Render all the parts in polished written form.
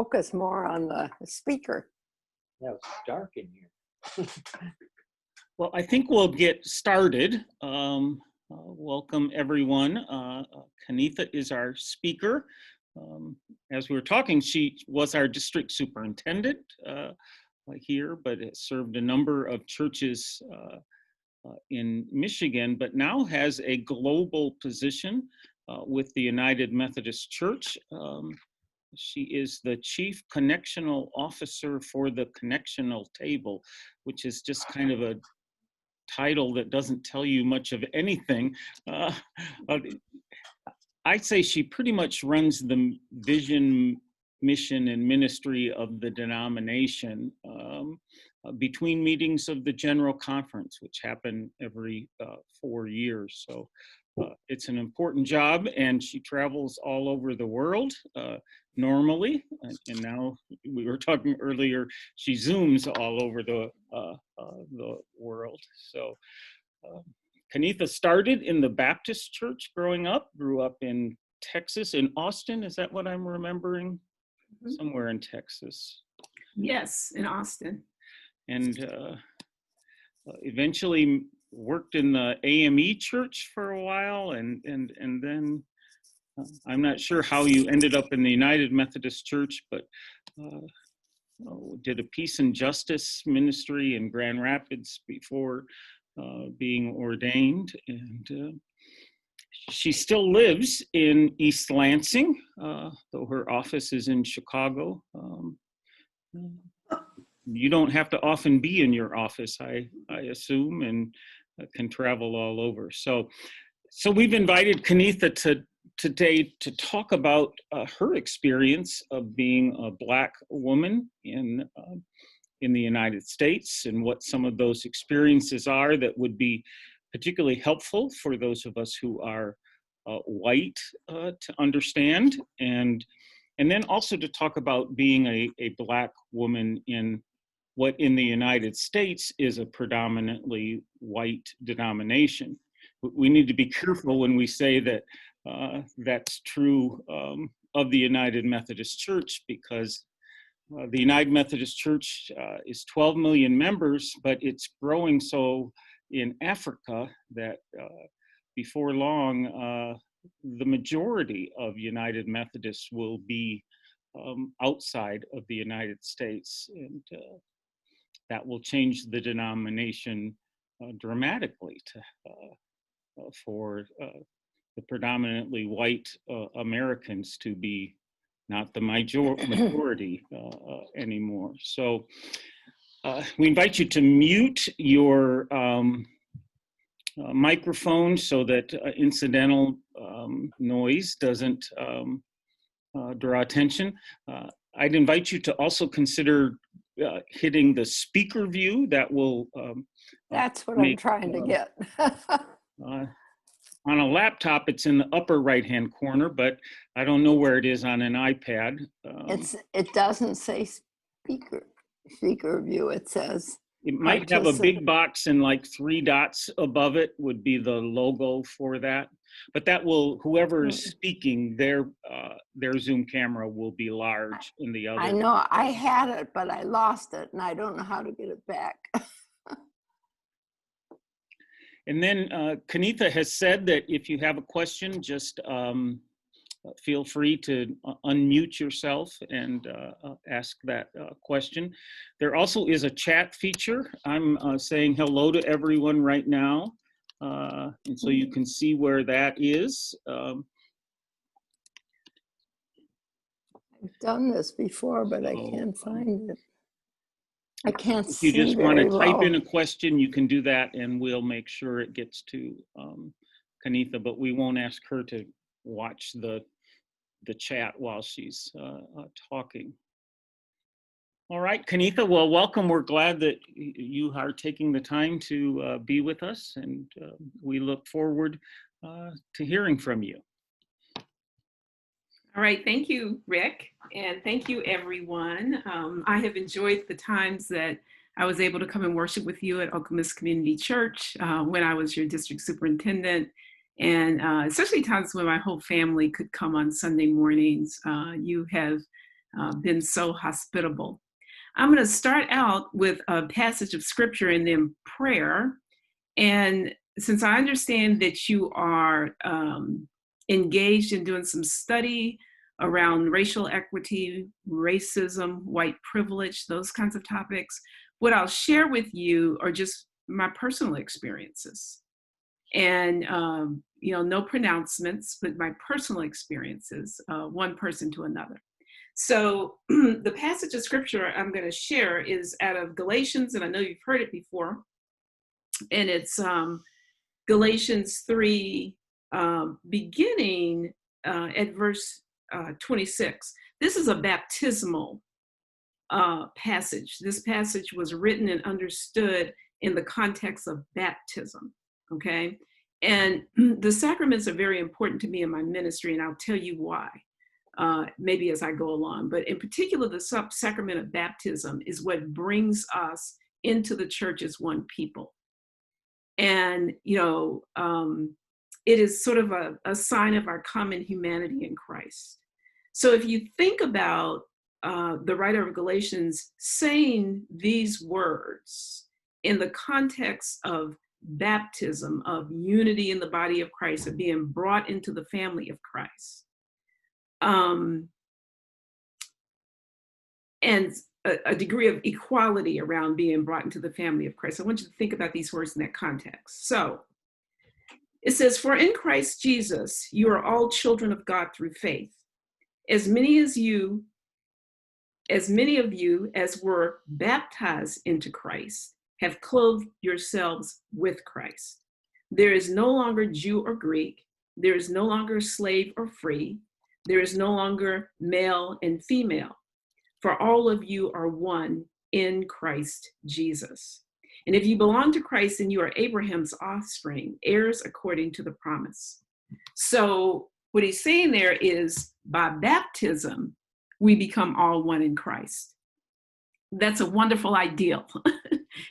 focus more on the speaker. Yeah, it's dark in here. Well, I think we'll get started. Welcome, everyone. Kennetha is our speaker. As we were talking, she was our district superintendent here, but has served a number of churches in Michigan, but now has a global position with the United Methodist Church. She is the Chief Connectional Officer for the Connectional table, which is just kind of a title that doesn't tell you much of anything. I'd say she pretty much runs the vision, mission, and ministry of the denomination between meetings of the General Conference, which happen every 4 years. So it's an important job, and she travels all over the world normally. And now, we were talking earlier, she Zooms all over the world. So Kennetha started in the Baptist church growing up, grew up in Texas, in Austin. Is that what I'm remembering? Mm-hmm. Somewhere in Texas. Yes, in Austin. And eventually worked in the AME church for a while, and then I'm not sure how you ended up in the United Methodist Church, but did a peace and justice ministry in Grand Rapids before being ordained. And she still lives in East Lansing, though her office is in Chicago. You don't have to often be in your office, I assume, and can travel all over. So we've invited Kennetha today to talk about her experience of being a Black woman in the United States, and what some of those experiences are that would be particularly helpful for those of us who are white to understand, and then also to talk about being a Black woman in what in the United States is a predominantly white denomination. We need to be careful when we say that that's true of the United Methodist Church, because the United Methodist Church is 12 million members, but it's growing so in Africa that before long, the majority of United Methodists will be outside of the United States, and that will change the denomination dramatically for the predominantly white Americans to be not the majority anymore. So we invite you to mute your microphone so that incidental noise doesn't draw attention. I'd invite you to also consider hitting the speaker view. That will that's what I'm trying to get. On a laptop, it's in the upper right-hand corner, but I don't know where it is on an iPad. It doesn't say speaker view. It says it might have a big box, and like 3 dots above it would be the logo for that. But that will, whoever is speaking, their Zoom camera will be large in the other. I know I had it, but I lost it, and I don't know how to get it back. And then Kennetha has said that if you have a question, just feel free to unmute yourself and ask that question. There also is a chat feature. I'm saying hello to everyone right now, and so you can see where that is. I've done this before, but I can't find it. I can't see. If you just want to type in a question, you can do that, and we'll make sure it gets to Kennetha, but we won't ask her to watch the chat while she's talking. All right, Kennetha, well, welcome. We're glad that you are taking the time to be with us, and we look forward to hearing from you. All right, thank you, Rick, and thank you, everyone. I have enjoyed the times that I was able to come and worship with you at Okemos Community Church when I was your district superintendent, and especially times when my whole family could come on Sunday mornings. You have been so hospitable. I'm going to start out with a passage of scripture and then prayer. And since I understand that you are engaged in doing some study around racial equity, racism, white privilege, those kinds of topics, what I'll share with you are just my personal experiences. And, no pronouncements, but my personal experiences, one person to another. So the passage of scripture I'm going to share is out of Galatians, and I know you've heard it before. And it's Galatians 3, beginning at verse 26. This is a baptismal passage. This passage was written and understood in the context of baptism, okay? And the sacraments are very important to me in my ministry, and I'll tell you why, maybe as I go along. But in particular, the sacrament of baptism is what brings us into the church as one people. And, it is sort of a sign of our common humanity in Christ. So if you think about the writer of Galatians saying these words in the context of baptism, of unity in the body of Christ, of being brought into the family of Christ, and a degree of equality around being brought into the family of Christ. I want you to think about these words in that context. So it says, "For in Christ Jesus, you are all children of God through faith. As many of you as were baptized into Christ have clothed yourselves with Christ. There is no longer Jew or Greek. There is no longer slave or free. There is no longer male and female. For all of you are one in Christ Jesus. And if you belong to Christ, then you are Abraham's offspring, heirs according to the promise." So what he's saying there is by baptism, we become all one in Christ. That's a wonderful ideal.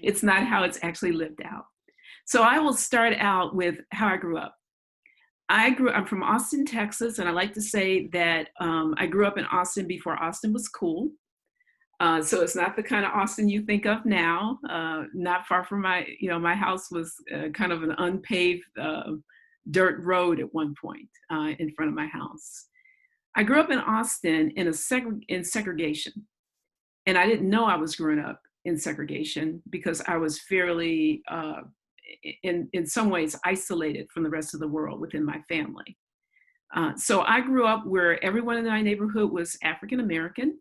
It's not how it's actually lived out. So I will start out with how I grew up. I'm from Austin, Texas, and I like to say that I grew up in Austin before Austin was cool. So it's not the kind of Austin you think of now. Not far from my house was kind of an unpaved dirt road at one point in front of my house. I grew up in Austin in segregation, and I didn't know I was growing up in segregation because I was fairly, in some ways, isolated from the rest of the world within my family. So I grew up where everyone in my neighborhood was African American.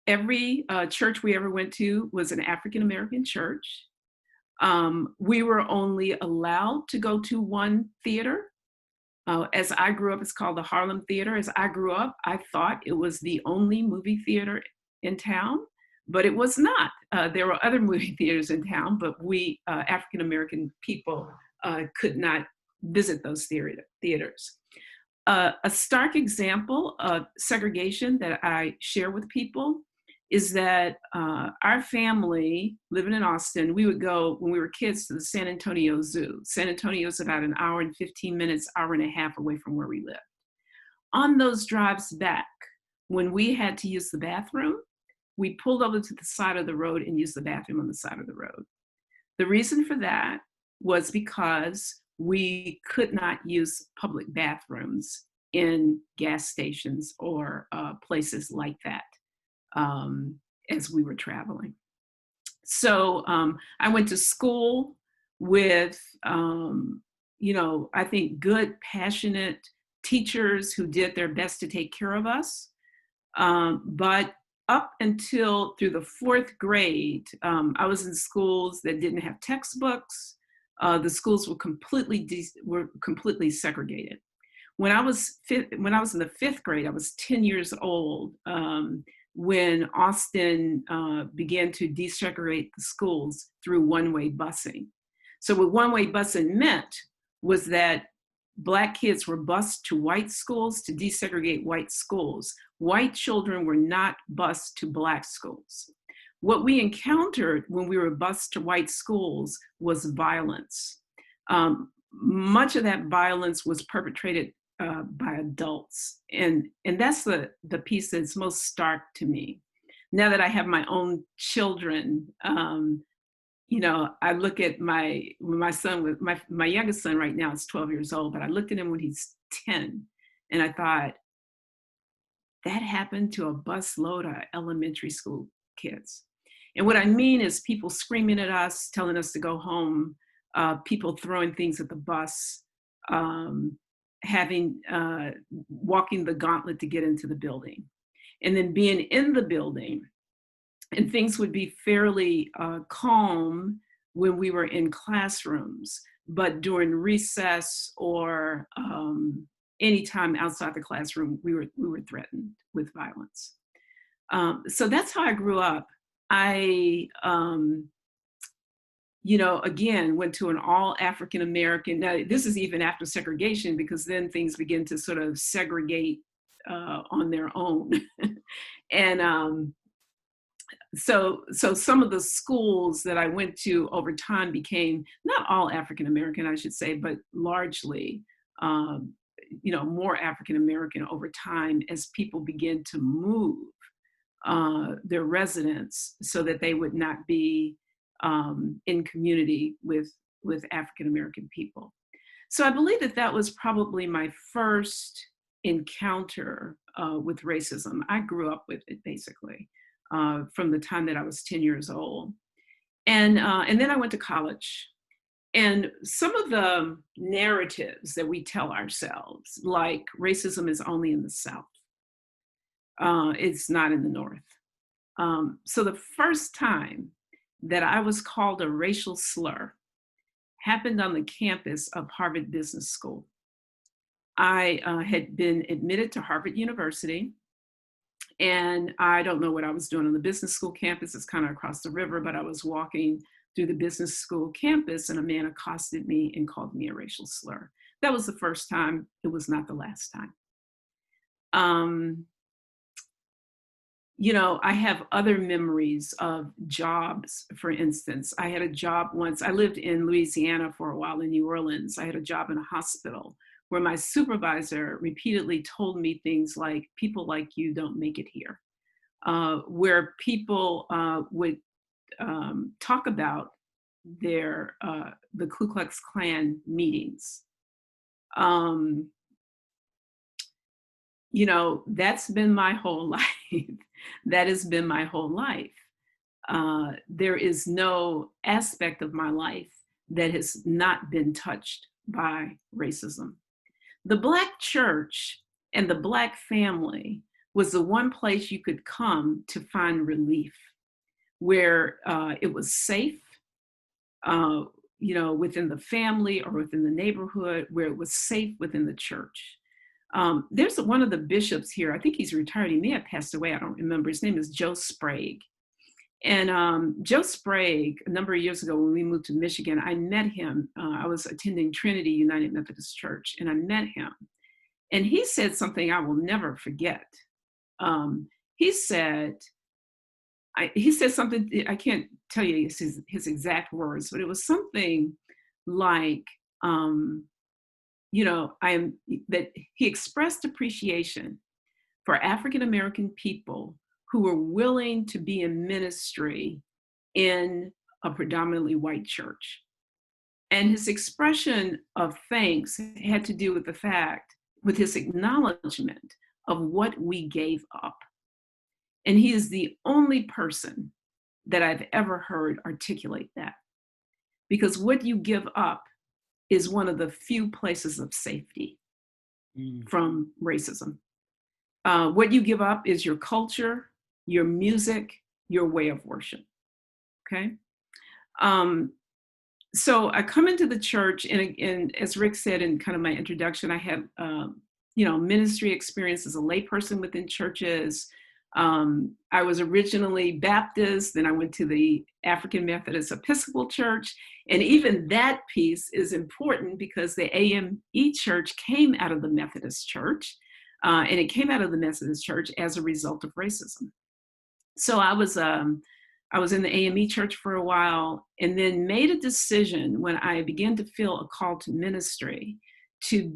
Every church we ever went to was an African American church. We were only allowed to go to one theater. As I grew up, it's called the Harlem Theater. As I grew up, I thought it was the only movie theater in town, but it was not. There were other movie theaters in town, but we African American people could not visit those theaters. A stark example of segregation that I share with people is that our family living in Austin, we would go when we were kids to the San Antonio Zoo. San Antonio is about an hour and 15 minutes, hour and a half away from where we lived. On those drives back, when we had to use the bathroom, we pulled over to the side of the road and used the bathroom on the side of the road. The reason for that was because we could not use public bathrooms in gas stations or places like that. As we were traveling. So I went to school with, I think good, passionate teachers who did their best to take care of us. But up until through the fourth grade, I was in schools that didn't have textbooks. The schools were completely segregated. When I was in the fifth grade, I was 10 years old. When Austin began to desegregate the schools through one-way busing. So what one-way busing meant was that Black kids were bused to white schools to desegregate white schools. White children were not bused to Black schools. What we encountered when we were bused to white schools was violence. Much of that violence was perpetrated by adults. And that's the piece that's most stark to me. Now that I have my own children, you know, I look at my son, with my youngest son right now is 12 years old, but I looked at him when he's 10, and I thought, that happened to a busload of elementary school kids. And what I mean is people screaming at us, telling us to go home, people throwing things at the bus, walking the gauntlet to get into the building. And then being in the building, and things would be fairly calm when we were in classrooms, but during recess or any time outside the classroom, we were threatened with violence. So that's how I grew up. I, you know, again, went to an all African American. Now, this is even after segregation, because then things begin to sort of segregate on their own. And so some of the schools that I went to over time became not all African American, I should say, but largely, you know, more African American over time as people begin to move their residents so that they would not be in community with African American people. So I believe that was probably my first encounter with racism. I grew up with it basically from the time that I was 10 years old. And then I went to college. And some of the narratives that we tell ourselves, like racism is only in the South, it's not in the North. So the first time that I was called a racial slur happened on the campus of Harvard Business School. I had been admitted to Harvard University, and I don't know what I was doing on the business school campus. It's kind of across the river, but I was walking through the business school campus, and a man accosted me and called me a racial slur. That was the first time. It was not the last time. You know, I have other memories of jobs. For instance, I had a job once. I lived in Louisiana for a while in New Orleans. I had a job in a hospital where my supervisor repeatedly told me things like, people like you don't make it here, where people would talk about the Ku Klux Klan meetings. You know, that's been my whole life. That has been my whole life. There is no aspect of my life that has not been touched by racism. The Black church and the Black family was the one place you could come to find relief, where it was safe, you know, within the family or within the neighborhood, where it was safe within the church. There's one of the bishops here, I think he's retired, he may have passed away, I don't remember, his name is Joe Sprague. And Joe Sprague, a number of years ago when we moved to Michigan, I met him. I was attending Trinity United Methodist Church, and I met him. And he said something I will never forget. He said something, I can't tell you his exact words, but it was something like, you know, that he expressed appreciation for African American people who were willing to be in ministry in a predominantly white church. And his expression of thanks had to do with his acknowledgement of what we gave up. And he is the only person that I've ever heard articulate that. Because what you give up is one of the few places of safety from racism. What you give up is your culture, your music, your way of worship, okay? So I come into the church, and as Rick said in kind of my introduction, I had, you know, ministry experience as a layperson within churches. I was originally Baptist, then I went to the African Methodist Episcopal Church, and even that piece is important because the AME Church came out of the Methodist Church, and it came out of the Methodist Church as a result of racism. So I was in the AME Church for a while, and then made a decision when I began to feel a call to ministry to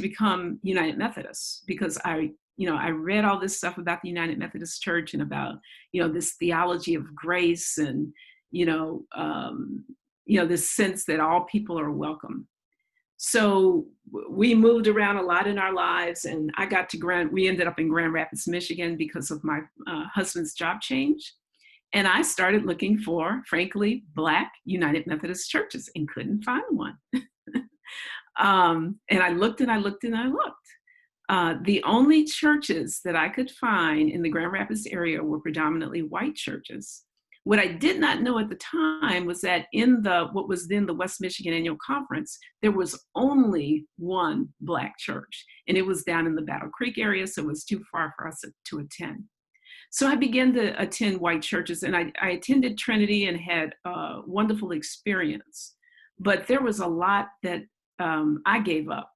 become United Methodist, because I read all this stuff about the United Methodist Church and about, this theology of grace and, this sense that all people are welcome. So we moved around a lot in our lives, and we ended up in Grand Rapids, Michigan because of my husband's job change. And I started looking for, frankly, Black United Methodist churches and couldn't find one. And I looked and I looked and I looked. The only churches that I could find in the Grand Rapids area were predominantly white churches. What I did not know at the time was that in what was then the West Michigan Annual Conference, there was only one Black church, and it was down in the Battle Creek area, so it was too far for us to attend. So I began to attend white churches, and I attended Trinity and had a wonderful experience. But there was a lot that I gave up.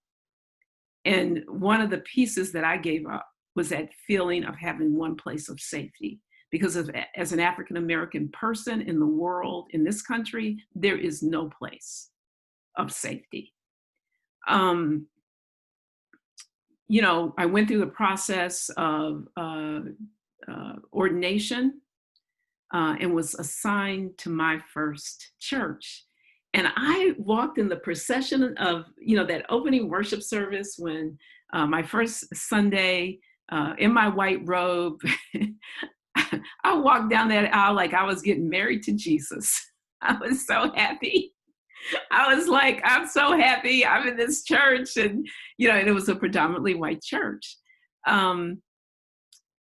And one of the pieces that I gave up was that feeling of having one place of safety. Because as an African-American person in the world, in this country, there is no place of safety. I went through the process of ordination and was assigned to my first church. And I walked in the procession of, that opening worship service when my first Sunday in my white robe, I walked down that aisle like I was getting married to Jesus. I was so happy. I was like, I'm so happy I'm in this church. And, and it was a predominantly white church. And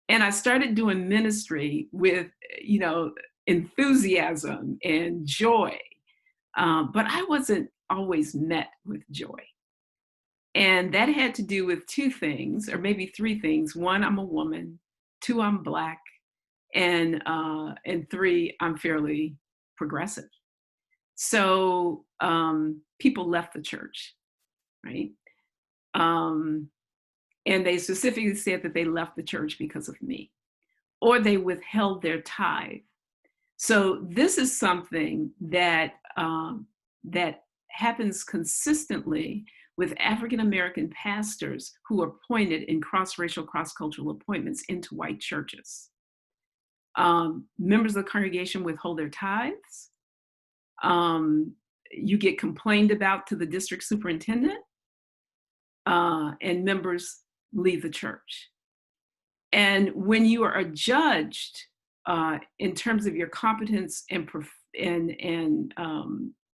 I started doing ministry with, enthusiasm and joy. But I wasn't always met with joy. And that had to do with two things, or maybe three things. One, I'm a woman. Two, I'm Black. And three, I'm fairly progressive. So people left the church, right? And they specifically said that they left the church because of me, or they withheld their tithe. So this is something that that happens consistently with African-American pastors who are appointed in cross-racial, cross-cultural appointments into white churches. Members of the congregation withhold their tithes. You get complained about to the district superintendent, and members leave the church. And when you are judged in terms of your competence and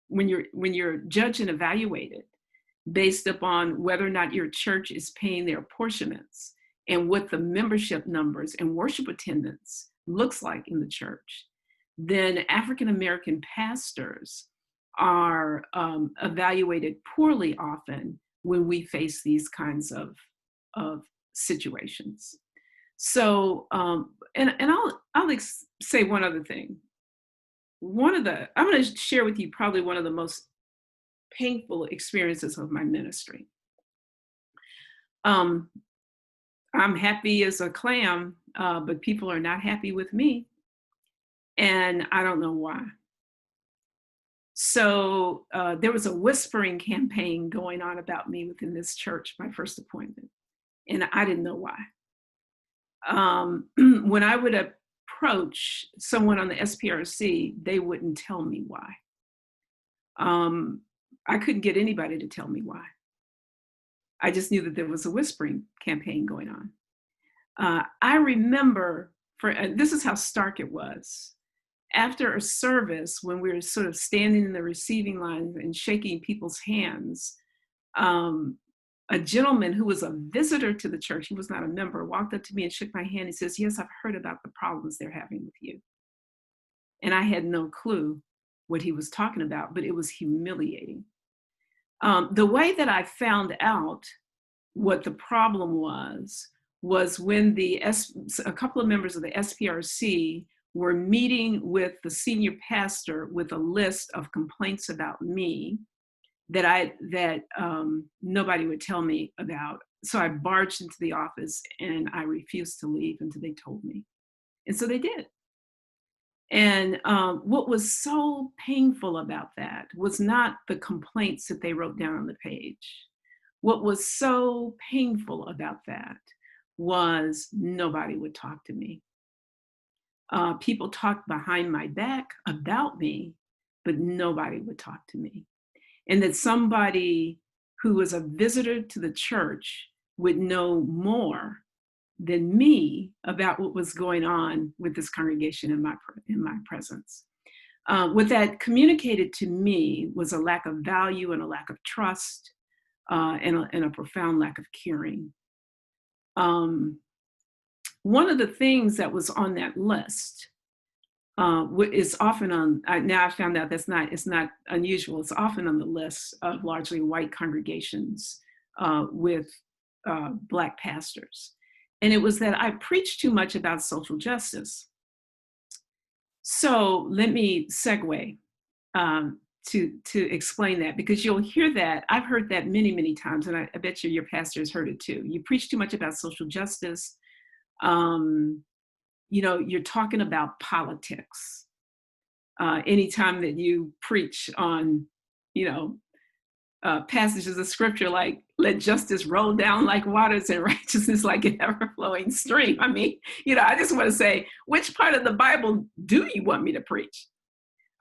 when you're judged and evaluated based upon whether or not your church is paying their apportionments and what the membership numbers and worship attendance looks like in the church, then African-American pastors are evaluated poorly often when we face these kinds of situations. So, and I'll say one other thing. I'm going to share with you probably one of the most painful experiences of my ministry. I'm happy as a clam, but people are not happy with me. And I don't know why. So there was a whispering campaign going on about me within this church, my first appointment. And I didn't know why. When I would approach someone on the SPRC, they wouldn't tell me why. I couldn't get anybody to tell me why. I just knew that there was a whispering campaign going on. I remember, this is how stark it was. After a service, when we were sort of standing in the receiving line and shaking people's hands, a gentleman who was a visitor to the church, he was not a member, walked up to me and shook my hand. He says, "Yes, I've heard about the problems they're having with you." And I had no clue what he was talking about, but it was humiliating. The way that I found out what the problem was when a couple of members of the SPRC were meeting with the senior pastor with a list of complaints about me that nobody would tell me about. So I barged into the office and I refused to leave until they told me. And so they did. And what was so painful about that was not the complaints that they wrote down on the page. What was so painful about that was nobody would talk to me. People talked behind my back about me, but nobody would talk to me. And that somebody who was a visitor to the church would know more than me about what was going on with this congregation in my presence. What that communicated to me was a lack of value and a lack of trust, and a profound lack of caring. One of the things that was on that list is often on, now I found out it's not unusual, it's often on the list of largely white congregations with Black pastors. And it was that I preached too much about social justice. So let me segue to explain that, because you'll hear that. I've heard that many, many times, and I bet you your pastor has heard it too. You preach too much about social justice. You're talking about politics. Anytime that you preach on, passages of scripture like, let justice roll down like waters and righteousness like an ever-flowing stream. I mean, I just want to say, which part of the Bible do you want me to preach?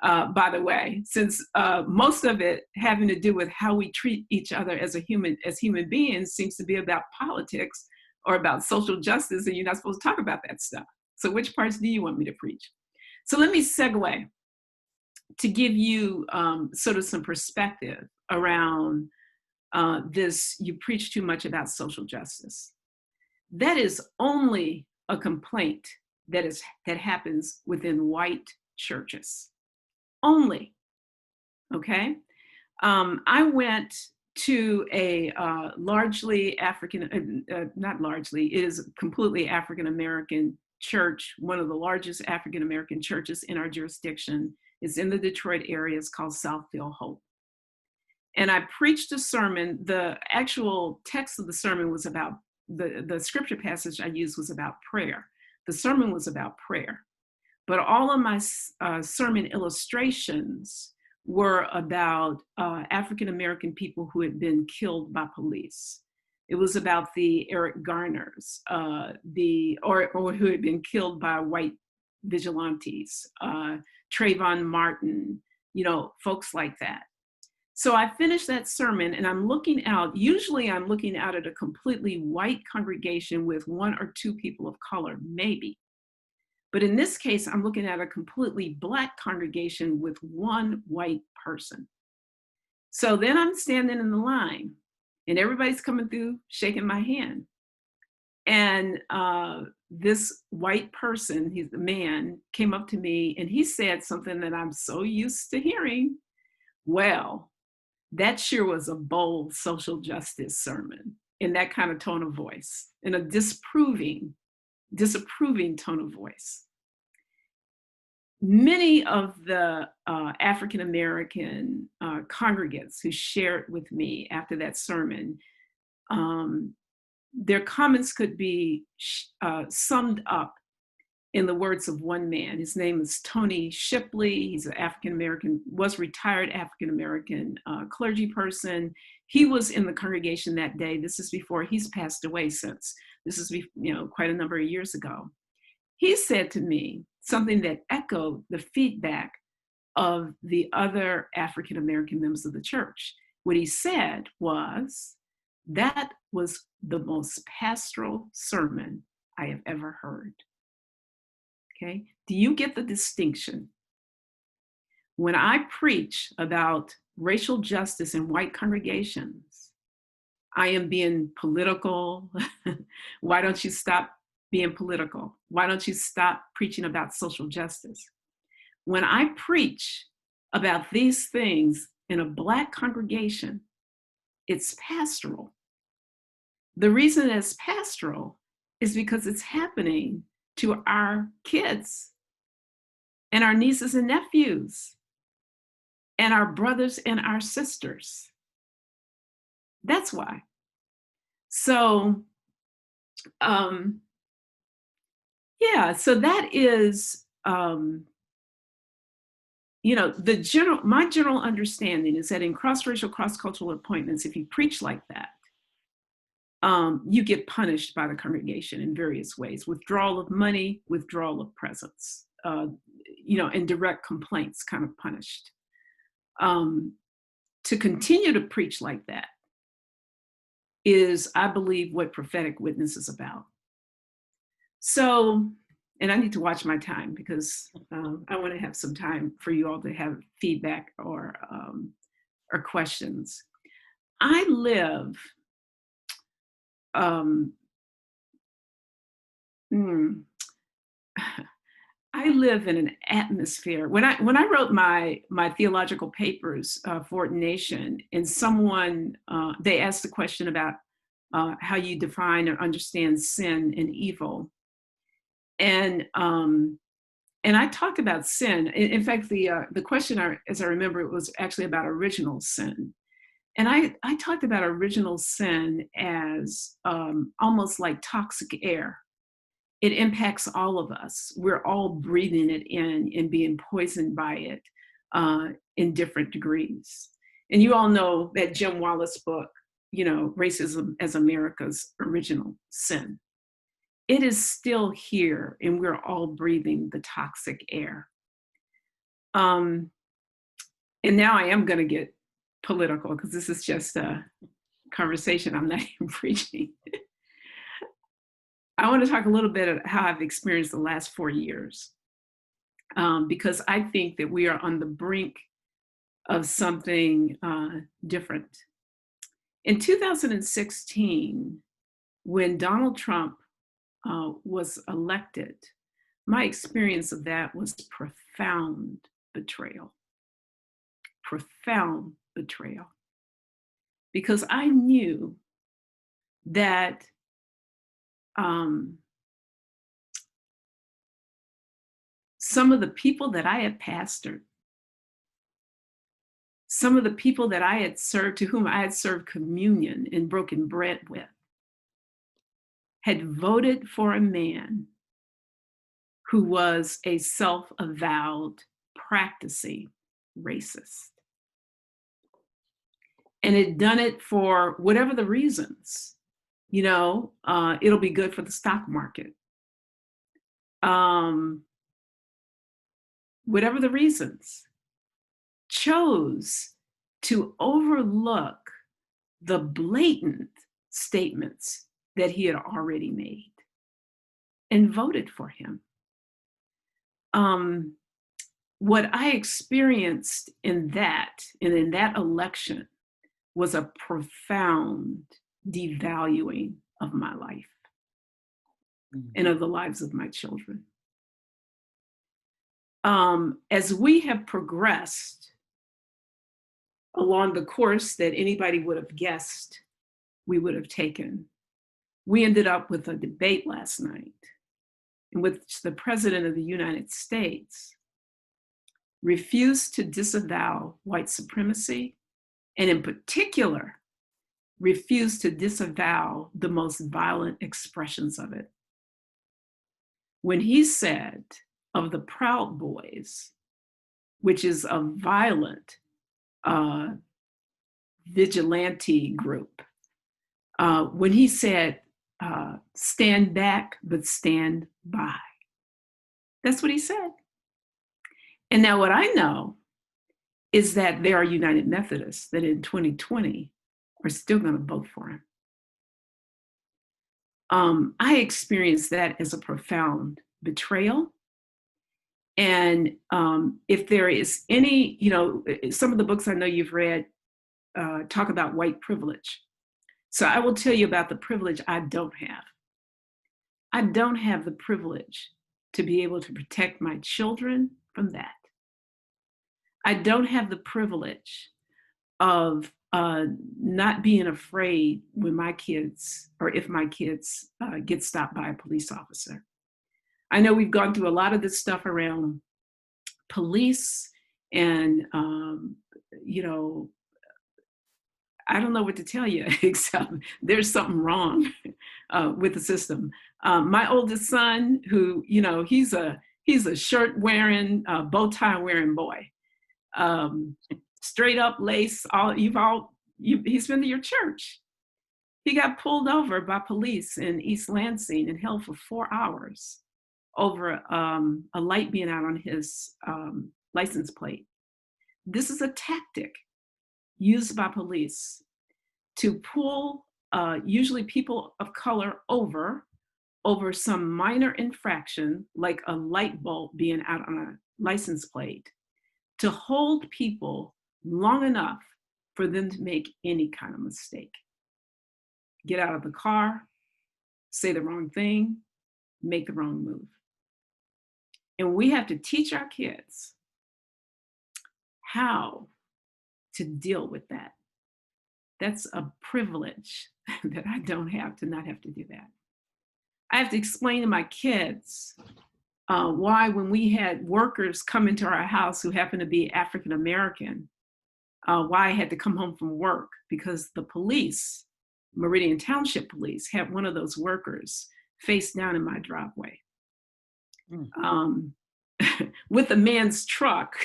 By the way, since most of it having to do with how we treat each other as human beings seems to be about politics or about social justice, and you're not supposed to talk about that stuff. So which parts do you want me to preach? So let me segue to give you sort of some perspective around this, you preach too much about social justice. That is only a complaint that happens within white churches. Only, okay? I went to a largely African, not largely, it is completely African-American church, one of the largest African-American churches in our jurisdiction. Is in the Detroit area. It's called Southfield Hope. And I preached a sermon. The actual text of the sermon was about, the scripture passage I used was about prayer. The sermon was about prayer. But all of my sermon illustrations were about African-American people who had been killed by police. It was about the Eric Garners, or who had been killed by white vigilantes, Trayvon Martin, folks like that. So I finished that sermon and I'm looking out, usually I'm looking out at a completely white congregation with one or two people of color, maybe. But in this case, I'm looking at a completely Black congregation with one white person. So then I'm standing in the line and everybody's coming through, shaking my hand. And this white person, he's the man, came up to me and he said something that I'm so used to hearing. Well, that sure was a bold social justice sermon, in that kind of tone of voice, in a disapproving tone of voice. Many of the African-American congregants who shared with me after that sermon, their comments could be summed up in the words of one man. His name is Tony Shipley. He's an African-American, was retired African-American clergy person. He was in the congregation that day. This is before he's passed away since. This is quite a number of years ago. He said to me something that echoed the feedback of the other African-American members of the church. What he said was, that was the most pastoral sermon I have ever heard. Okay, do you get the distinction? When I preach about racial justice in white congregations, I am being political. Why don't you stop being political? Why don't you stop preaching about social justice? When I preach about these things in a Black congregation, it's pastoral. The reason it's pastoral is because it's happening to our kids and our nieces and nephews and our brothers and our sisters. That's why. So, so that is my general understanding is that in cross-racial, cross-cultural appointments, if you preach like that, you get punished by the congregation in various ways: withdrawal of money, withdrawal of presence, and direct complaints kind of punished. To continue to preach like that is, I believe, what prophetic witness is about. So, and I need to watch my time because I want to have some time for you all to have feedback or questions. I live I live in an atmosphere. When I wrote my theological papers for ordination, and someone they asked the question about how you define or understand sin and evil, and I talked about sin. In fact, the question, as I remember, it was actually about original sin. And I talked about original sin as almost like toxic air. It impacts all of us. We're all breathing it in and being poisoned by it in different degrees. And you all know that Jim Wallace book, Racism as America's Original Sin. It is still here, and we're all breathing the toxic air. And now I am going to get political because this is just a conversation. I'm not even preaching. I want to talk a little bit about how I've experienced the last 4 years, because I think that we are on the brink of something different. In 2016, when Donald Trump was elected, my experience of that was profound betrayal. Profound betrayal. Because I knew that some of the people that I had pastored, some of the people that I had served, to whom I had served communion and broken bread with, had voted for a man who was a self-avowed, practicing racist. And had done it for whatever the reasons. It'll be good for the stock market. Whatever the reasons, chose to overlook the blatant statements that he had already made and voted for him. What I experienced in that election was a profound devaluing of my life and of the lives of my children. As we have progressed along the course that anybody would have guessed we would have taken, we ended up with a debate last night in which the President of the United States refused to disavow white supremacy, and in particular, refused to disavow the most violent expressions of it. When he said of the Proud Boys, which is a violent vigilante group, when he said, stand back, but stand by. That's what he said. And now what I know is that there are United Methodists that in 2020 are still going to vote for him. I experienced that as a profound betrayal. And if there is any, some of the books I know you've read talk about white privilege. So I will tell you about the privilege I don't have. I don't have the privilege to be able to protect my children from that. I don't have the privilege of not being afraid when my kids, or if my kids get stopped by a police officer. I know we've gone through a lot of this stuff around police and, I don't know what to tell you, except there's something wrong with the system. My oldest son, who, he's a shirt wearing, bow tie wearing boy. straight up lace, he's been to your church. He got pulled over by police in East Lansing and held for 4 hours over a light being out on his license plate. This is a tactic used by police to pull usually people of color over some minor infraction, like a light bulb being out on a license plate, to hold people long enough for them to make any kind of mistake. Get out of the car, say the wrong thing, make the wrong move. And we have to teach our kids how to deal with that. That's a privilege that I don't have, to not have to do that. I have to explain to my kids why, when we had workers come into our house who happened to be African American, why I had to come home from work, because the police, Meridian Township Police, had one of those workers face down in my driveway with a man's truck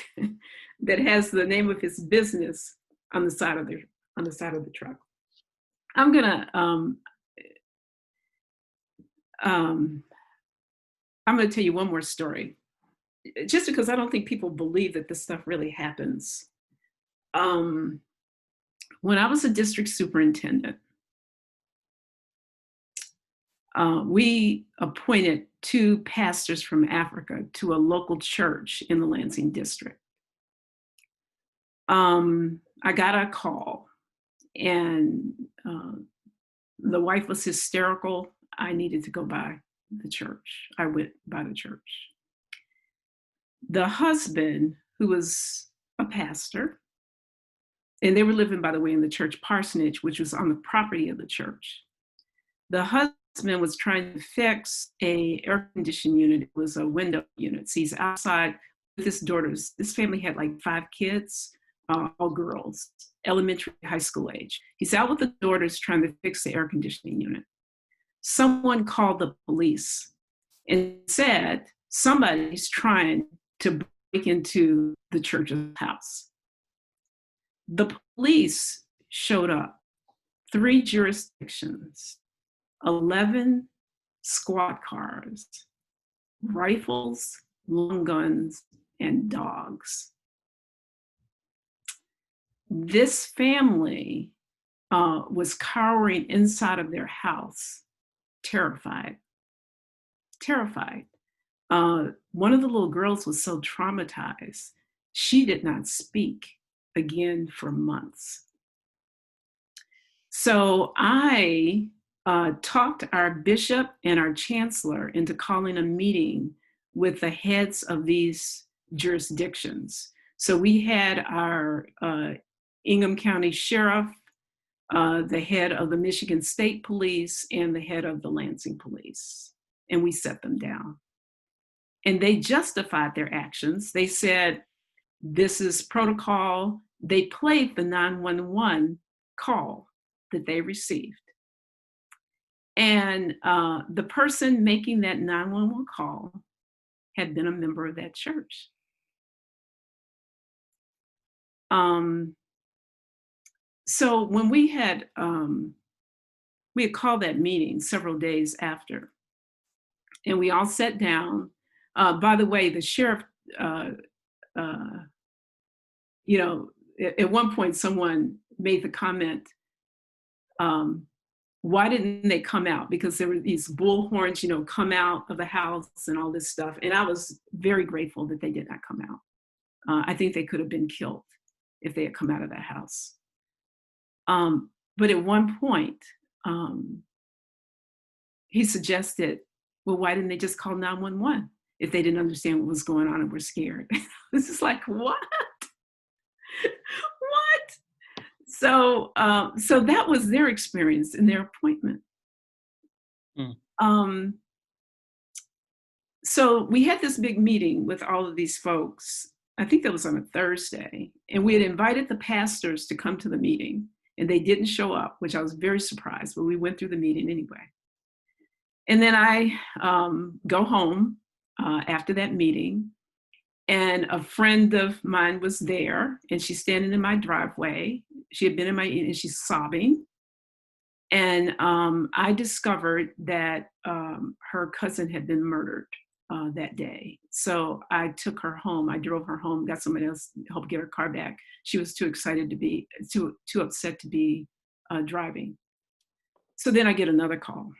that has the name of his business on the side of the truck. I'm gonna tell you one more story, just because I don't think people believe that this stuff really happens. When I was a district superintendent, we appointed 2 pastors from Africa to a local church in the Lansing District. I got a call, and the wife was hysterical. I needed to go by the church. I went by the church. The husband, who was a pastor, and they were living, by the way, in the church parsonage, which was on the property of the church. The husband was trying to fix a air conditioning unit. It was a window unit. So he's outside with his daughters. This family had like 5 kids, all girls, elementary, high school age. He's out with the daughters trying to fix the air conditioning unit. Someone called the police and said, somebody's trying to break into the church's house. The police showed up, 3 jurisdictions, 11 squad cars, rifles, long guns, and dogs. This family was cowering inside of their house, terrified. One of the little girls was so traumatized, she did not speak again for months. So I talked our bishop and our chancellor into calling a meeting with the heads of these jurisdictions. So we had our Ingham County Sheriff, the head of the Michigan State Police, and the head of the Lansing Police, and we set them down. And they justified their actions. They said, this is protocol. They played the 911 call that they received. And the person making that 911 call had been a member of that church. So when we had called that meeting several days after, and we all sat down. By the way, the sheriff, at one point someone made the comment, why didn't they come out? Because there were these bullhorns, come out of the house and all this stuff. And I was very grateful that they did not come out. I think they could have been killed if they had come out of that house. But at one point, he suggested, well, why didn't they just call 911 if they didn't understand what was going on and were scared? This is like, what? What? So that was their experience in their appointment. So we had this big meeting with all of these folks. I think that was on a Thursday, and we had invited the pastors to come to the meeting, and they didn't show up, which I was very surprised, but we went through the meeting anyway. And then I go home after that meeting, And a friend of mine was there, and she's standing in my driveway. She had been and she's sobbing. And I discovered that her cousin had been murdered that day. So I took her home. I drove her home, got somebody else to help get her car back. She was too excited to be, too upset to be driving. So then I get another call.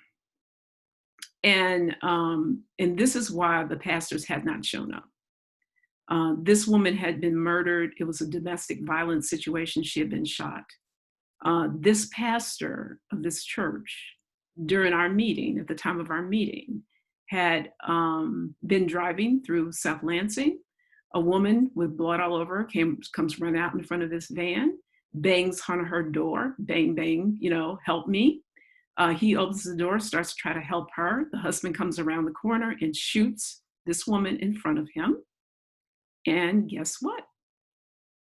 And this is why the pastors had not shown up. This woman had been murdered. It was a domestic violence situation. She had been shot. This pastor of this church, during our meeting, at the time of our meeting, had been driving through South Lansing. A woman with blood all over her comes running out in front of this van, bangs on her door, bang, bang, help me. He opens the door, starts to try to help her. The husband comes around the corner and shoots this woman in front of him. And guess what?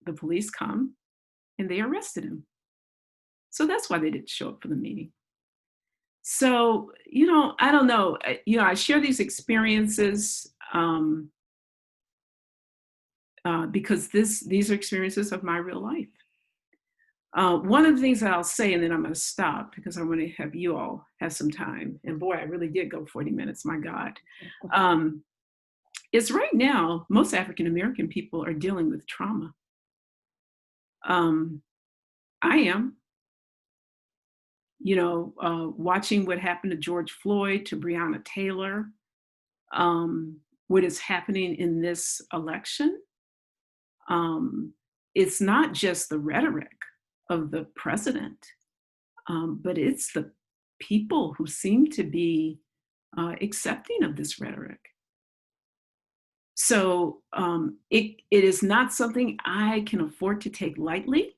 The police come and they arrested him. So that's why they didn't show up for the meeting. So, I don't know. I share these experiences because these are experiences of my real life. One of the things that I'll say, and then I'm going to stop because I want to have you all have some time. And boy, I really did go 40 minutes, my God. Is right now, most African-American people are dealing with trauma. I am. Watching what happened to George Floyd, to Breonna Taylor, what is happening in this election. It's not just the rhetoric of the president, but it's the people who seem to be accepting of this rhetoric. So it is not something I can afford to take lightly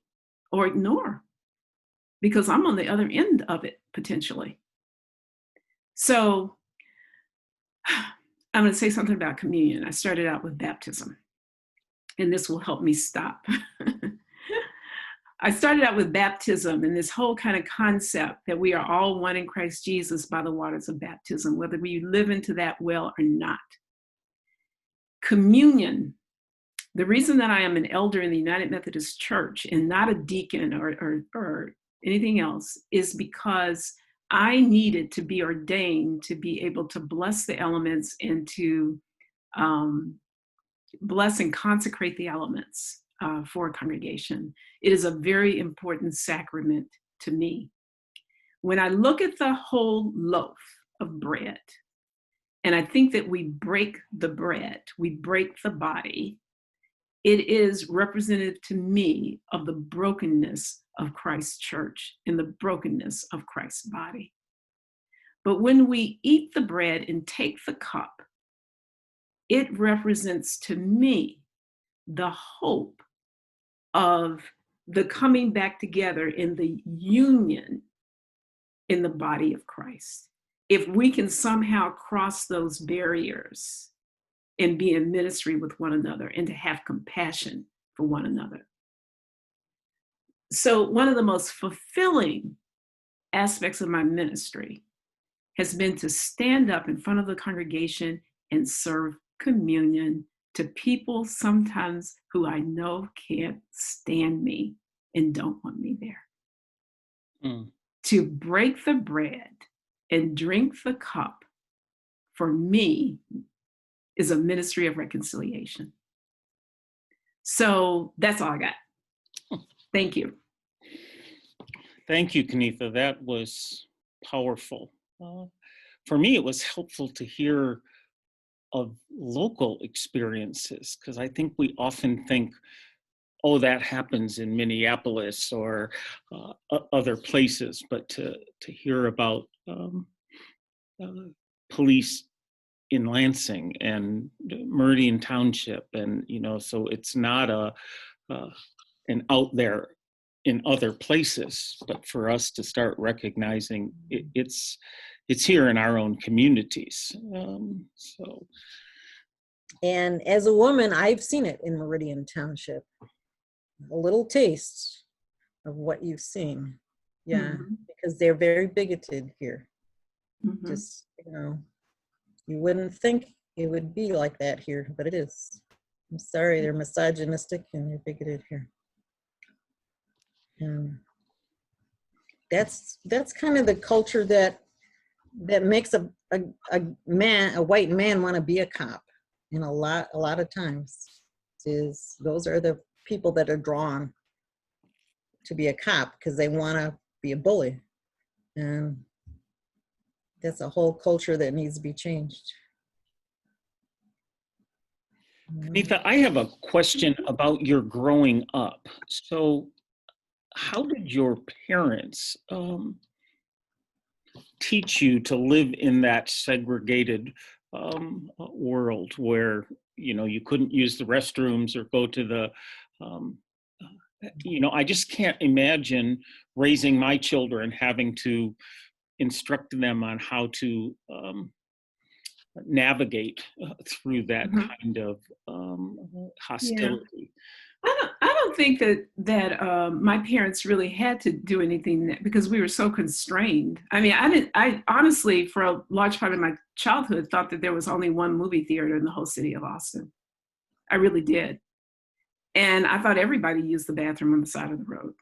or ignore, because I'm on the other end of it potentially. So I'm going to say something about communion. I started out with baptism, and this will help me stop. I started out with baptism and this whole kind of concept that we are all one in Christ Jesus by the waters of baptism, whether we live into that well or not. Communion. The reason that I am an elder in the United Methodist Church and not a deacon or anything else is because I needed to be ordained to be able to bless the elements and to bless and consecrate the elements for a congregation. It is a very important sacrament to me. When I look at the whole loaf of bread, and I think that we break the bread, we break the body, it is representative to me of the brokenness of Christ's church and the brokenness of Christ's body. But when we eat the bread and take the cup, it represents to me the hope of the coming back together in the union in the body of Christ. If we can somehow cross those barriers and be in ministry with one another and to have compassion for one another. So one of the most fulfilling aspects of my ministry has been to stand up in front of the congregation and serve communion to people sometimes who I know can't stand me and don't want me there. To break the bread and drink the cup, for me, is a ministry of reconciliation. So that's all I got. Thank you. Thank you, Kennetha. That was powerful. For me, it was helpful to hear of local experiences, because I think we often think, oh, that happens in Minneapolis or other places, but to hear about police in Lansing and Meridian Township, and so it's not an out there in other places, but for us to start recognizing it's here in our own communities. And as a woman, I've seen it in Meridian Township. A little taste of what you've seen. Yeah, because they're very bigoted here. Just, you wouldn't think it would be like that here, but it is. I'm sorry, they're misogynistic and they're bigoted here. That's kind of the culture that makes a white man want to be a cop. And a lot of times is those are the people that are drawn to be a cop because they want to be a bully. And that's a whole culture that needs to be changed. Kennetha, I have a question about your growing up. So how did your parents teach you to live in that segregated world where, you know, you couldn't use the restrooms or go to the, you know, I just can't imagine raising my children having to instruct them on how to navigate through that kind of hostility. I don't think that my parents really had to do anything because we were so constrained. I mean, I honestly, for a large part of my childhood, thought that there was only one movie theater in the whole city of Austin. I really did. And I thought everybody used the bathroom on the side of the road.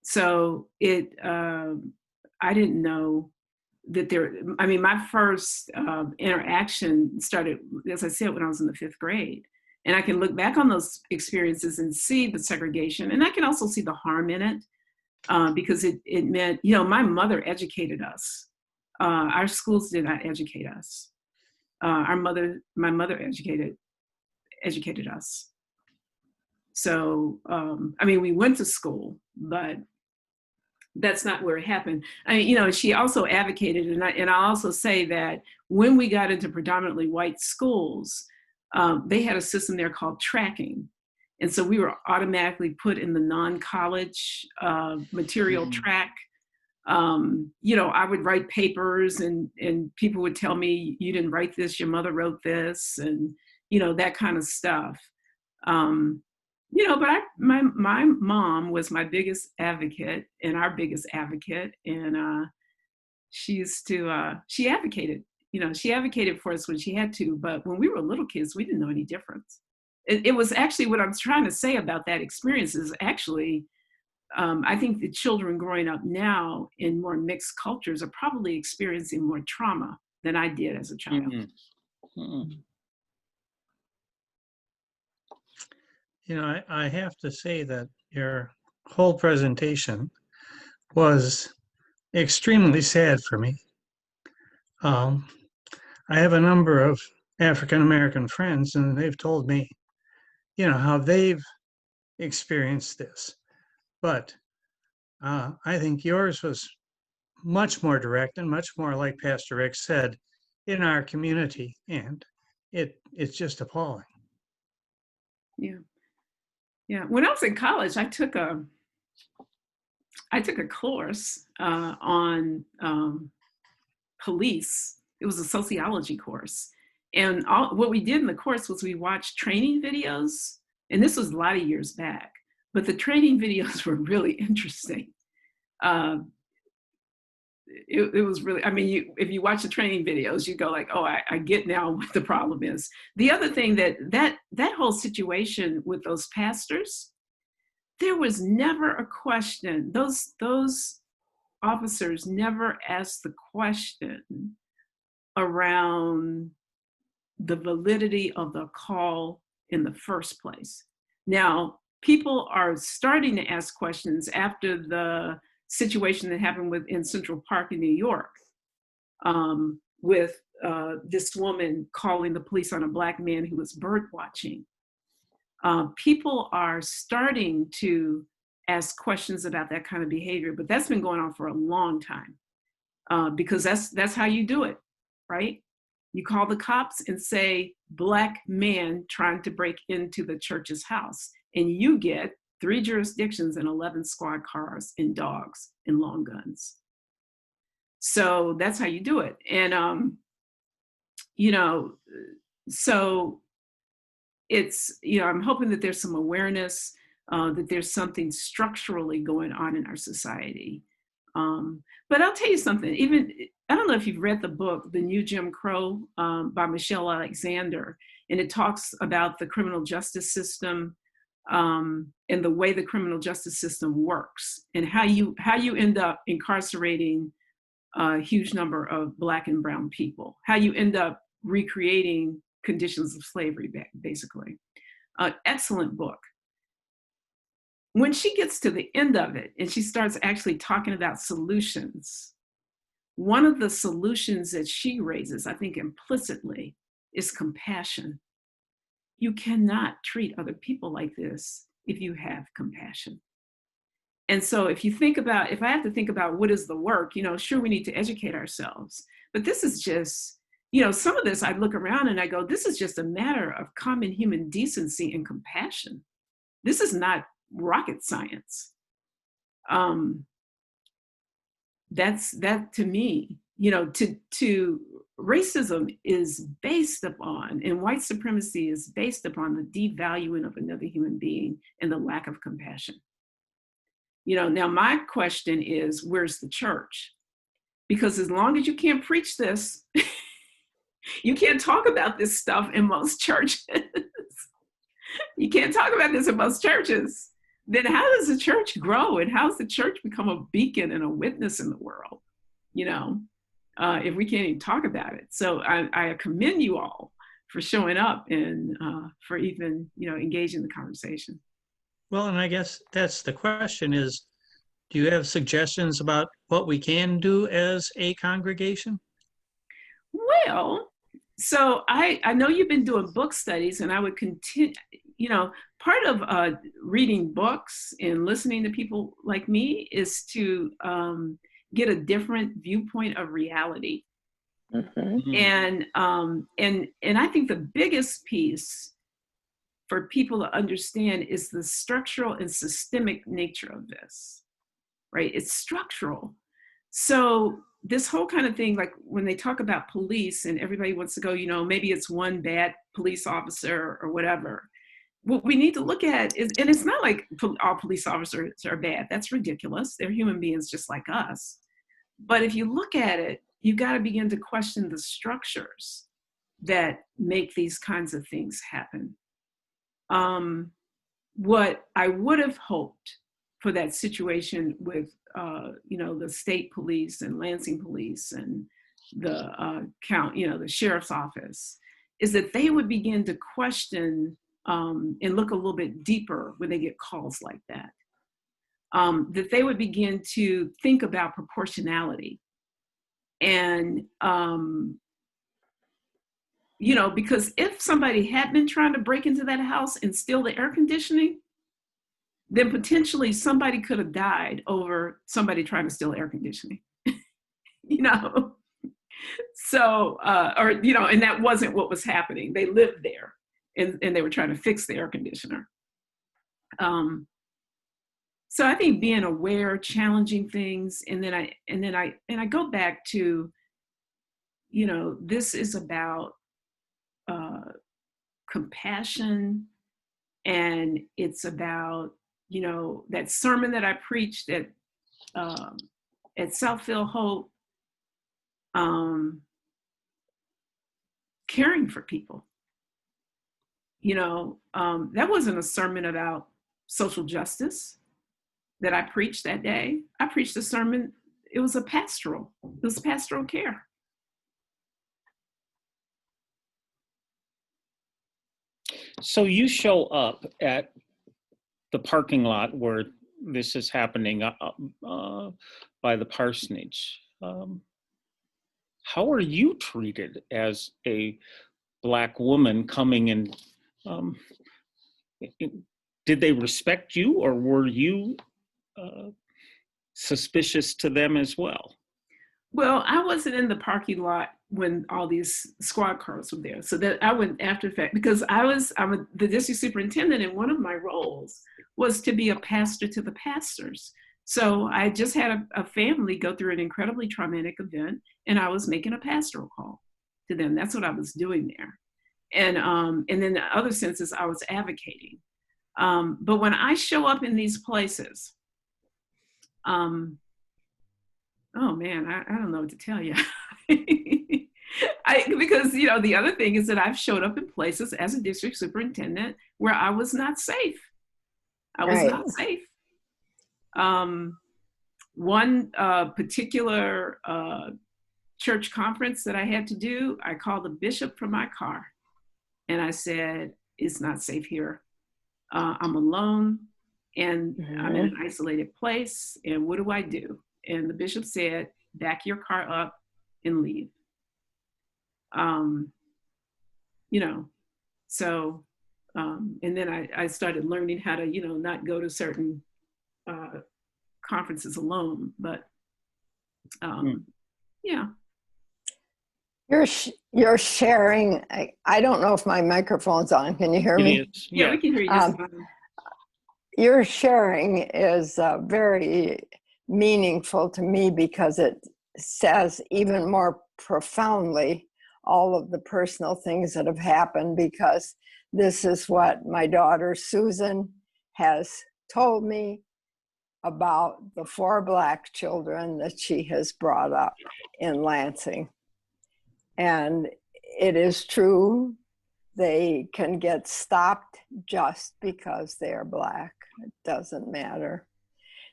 So I didn't know that I mean, my first interaction started, as I said, when I was in the 5th grade. And I can look back on those experiences and see the segregation. And I can also see the harm in it because it meant, you know, my mother educated us. Our schools did not educate us. My mother educated us. So, I mean, we went to school, but that's not where it happened. I mean, you know, she also advocated, and I also say that when we got into predominantly white schools, they had a system there called tracking. And so we were automatically put in the non-college material track. You know, I would write papers and people would tell me, you didn't write this, your mother wrote this, and, you know, that kind of stuff. You know, but my mom was my biggest advocate and our biggest advocate. And she advocated. You know, she advocated for us when she had to, but when we were little kids, we didn't know any difference. It was actually what I'm trying to say about that experience is actually, I think the children growing up now in more mixed cultures are probably experiencing more trauma than I did as a child. You know, I have to say that your whole presentation was extremely sad for me. I have a number of African-American friends, and they've told me, you know, how they've experienced this. But I think yours was much more direct and much more, like Pastor Rick said, in our community. And it's just appalling. Yeah. Yeah. When I was in college, I took a course on police. It was a sociology course. And what we did in the course was we watched training videos. And this was a lot of years back, but the training videos were really interesting. It was really, I mean, if you watch the training videos, you go like, oh, I get now what the problem is. The other thing that whole situation with those pastors, there was never a question. Those officers never asked the question around the validity of the call in the first place. Now, people are starting to ask questions after the situation that happened in Central Park in New York with this woman calling the police on a Black man who was bird watching. People are starting to ask questions about that kind of behavior, but that's been going on for a long time because that's how you do it, right? You call the cops and say, Black man trying to break into the church's house, and you get 3 jurisdictions and 11 squad cars and dogs and long guns. So that's how you do it. And, you know, so it's, you know, I'm hoping that there's some awareness that there's something structurally going on in our society. But I'll tell you something, even, I don't know if you've read the book, The New Jim Crow by Michelle Alexander. and it talks about the criminal justice system, and the way the criminal justice system works, and how you end up incarcerating a huge number of Black and brown people, how you end up recreating conditions of slavery, basically. Excellent book. When she gets to the end of it and she starts actually talking about solutions, one of the solutions that she raises, I think implicitly, is compassion. You cannot treat other people like this if you have compassion. And so if I have to think about what is the work, sure, we need to educate ourselves, but this is just, some of this I look around and I go, this is just a matter of common human decency and compassion. This is not rocket science. That to me, to racism is based upon, and white supremacy is based upon the devaluing of another human being and the lack of compassion. Now my question is, where's the church? Because as long as you can't preach this, you can't talk about this stuff in most churches. You can't talk about this in most churches. Then how does the church grow, and how does the church become a beacon and a witness in the world? If we can't even talk about it. So I commend you all for showing up and for even, engaging the conversation. Well, and I guess that's the question is, do you have suggestions about what we can do as a congregation? Well, so I know you've been doing book studies, and I would continue, part of reading books and listening to people like me is to get a different viewpoint of reality. Mm-hmm. And I think the biggest piece for people to understand is the structural and systemic nature of this, right? It's structural. So this whole kind of thing, like when they talk about police and everybody wants to go, maybe it's one bad police officer or whatever. What we need to look at is, and it's not like all police officers are bad. That's ridiculous. They're human beings just like us. But if you look at it, you got to begin to question the structures that make these kinds of things happen. What I would have hoped for that situation with, the state police and Lansing police and the the sheriff's office, is that they would begin to question and look a little bit deeper when they get calls like that. That they would begin to think about proportionality. And, because if somebody had been trying to break into that house and steal the air conditioning, then potentially somebody could have died over somebody trying to steal air conditioning, So, and that wasn't what was happening. They lived there and they were trying to fix the air conditioner. So I think being aware, challenging things, and then I go back to, this is about compassion, and it's about, that sermon that I preached at Southfield Hope, caring for people. That wasn't a sermon about social justice that I preached that day. I preached a sermon, it was pastoral care. So you show up at the parking lot where this is happening by the parsonage. How are you treated as a Black woman coming in? Did they respect you, or were you suspicious to them as well? Well, I wasn't in the parking lot when all these squad cars were there. So that I went after the fact, because I'm the district superintendent, and one of my roles was to be a pastor to the pastors. So I just had a family go through an incredibly traumatic event, and I was making a pastoral call to them. That's what I was doing there. And then in other senses, I was advocating. But when I show up in these places, oh man, I don't know what to tell you. Because, you know, the other thing is that I've showed up in places as a district superintendent where I was not safe. I was Right. not safe. One particular church conference that I had to do, I called the bishop from my car and I said, it's not safe here. I'm alone and I'm in an isolated place. And what do I do? And the bishop said, back your car up and leave. You know, so, and then I started learning how to, you know, not go to certain conferences alone, but yeah. You're sharing. I don't know if my microphone's on. Can you hear It me? is. Yeah, we can hear you just fine. Your sharing is very meaningful to me because it says even more profoundly all of the personal things that have happened, because this is what my daughter Susan has told me about the 4 Black children that she has brought up in Lansing. And it is true, they can get stopped just because they are Black. It doesn't matter.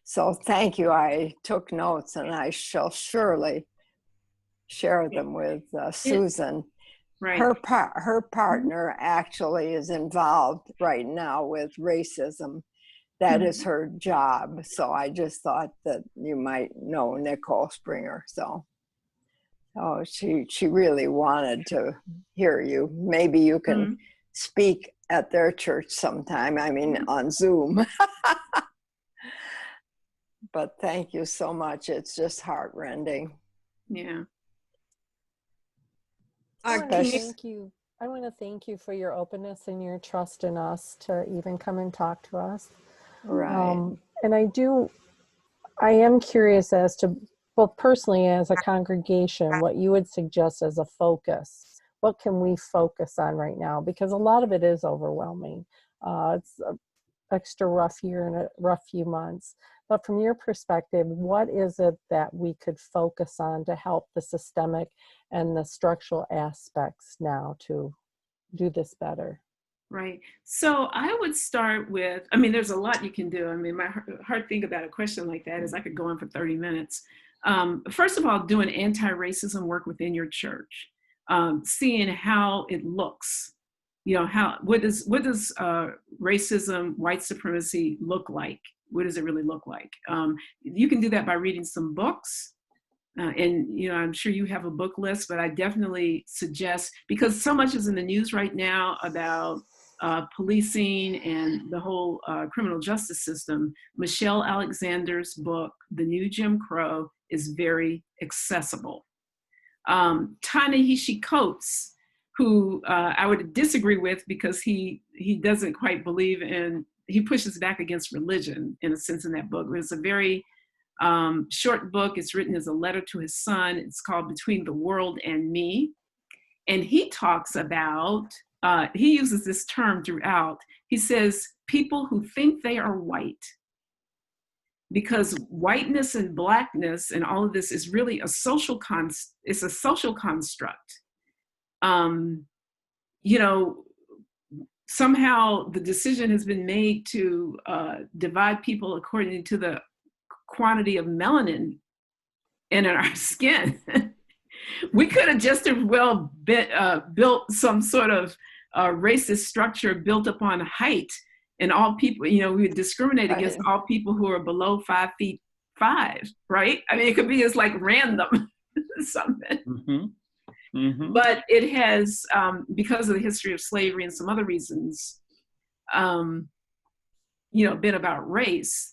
So thank you. I took notes and I shall surely share them with Susan. Right. Her partner actually is involved right now with racism. That is her job. So I just thought that you might know Nicole Springer. So she really wanted to hear you. Maybe you can speak at their church sometime. I mean, on Zoom. But thank you so much. It's just heartrending. Yeah. I want to thank you for your openness and your trust in us to even come and talk to us. Right. And I am curious as to, both personally as a congregation, what you would suggest as a focus. What can we focus on right now? Because a lot of it is overwhelming. It's an extra rough year and a rough few months. But from your perspective, what is it that we could focus on to help the systemic and the structural aspects now to do this better? Right. So I would start with, I mean, there's a lot you can do. I mean, my hard thing about a question like that is I could go on for 30 minutes. First of all, doing anti-racism work within your church, seeing how it looks, you know, what does racism, white supremacy look like? What does it really look like? You can do that by reading some books. And, you know, I'm sure you have a book list, but I definitely suggest, because so much is in the news right now about policing and the whole criminal justice system. Michelle Alexander's book, The New Jim Crow, is very accessible. Ta-Nehisi Coates, who I would disagree with because he doesn't quite believe in, he pushes back against religion in a sense in that book. It's a very short book. It's written as a letter to his son. It's called Between the World and Me. And he talks about, he uses this term throughout. He says, people who think they are white, because whiteness and Blackness and all of this is really a social it's a social construct. You know, somehow the decision has been made to divide people according to the quantity of melanin in our skin. We could have just as well built some sort of racist structure built upon height, and all people, you know, we would discriminate against all people who are below 5'5", right? I mean, it could be as like random something. But it has, because of the history of slavery and some other reasons, you know, been about race.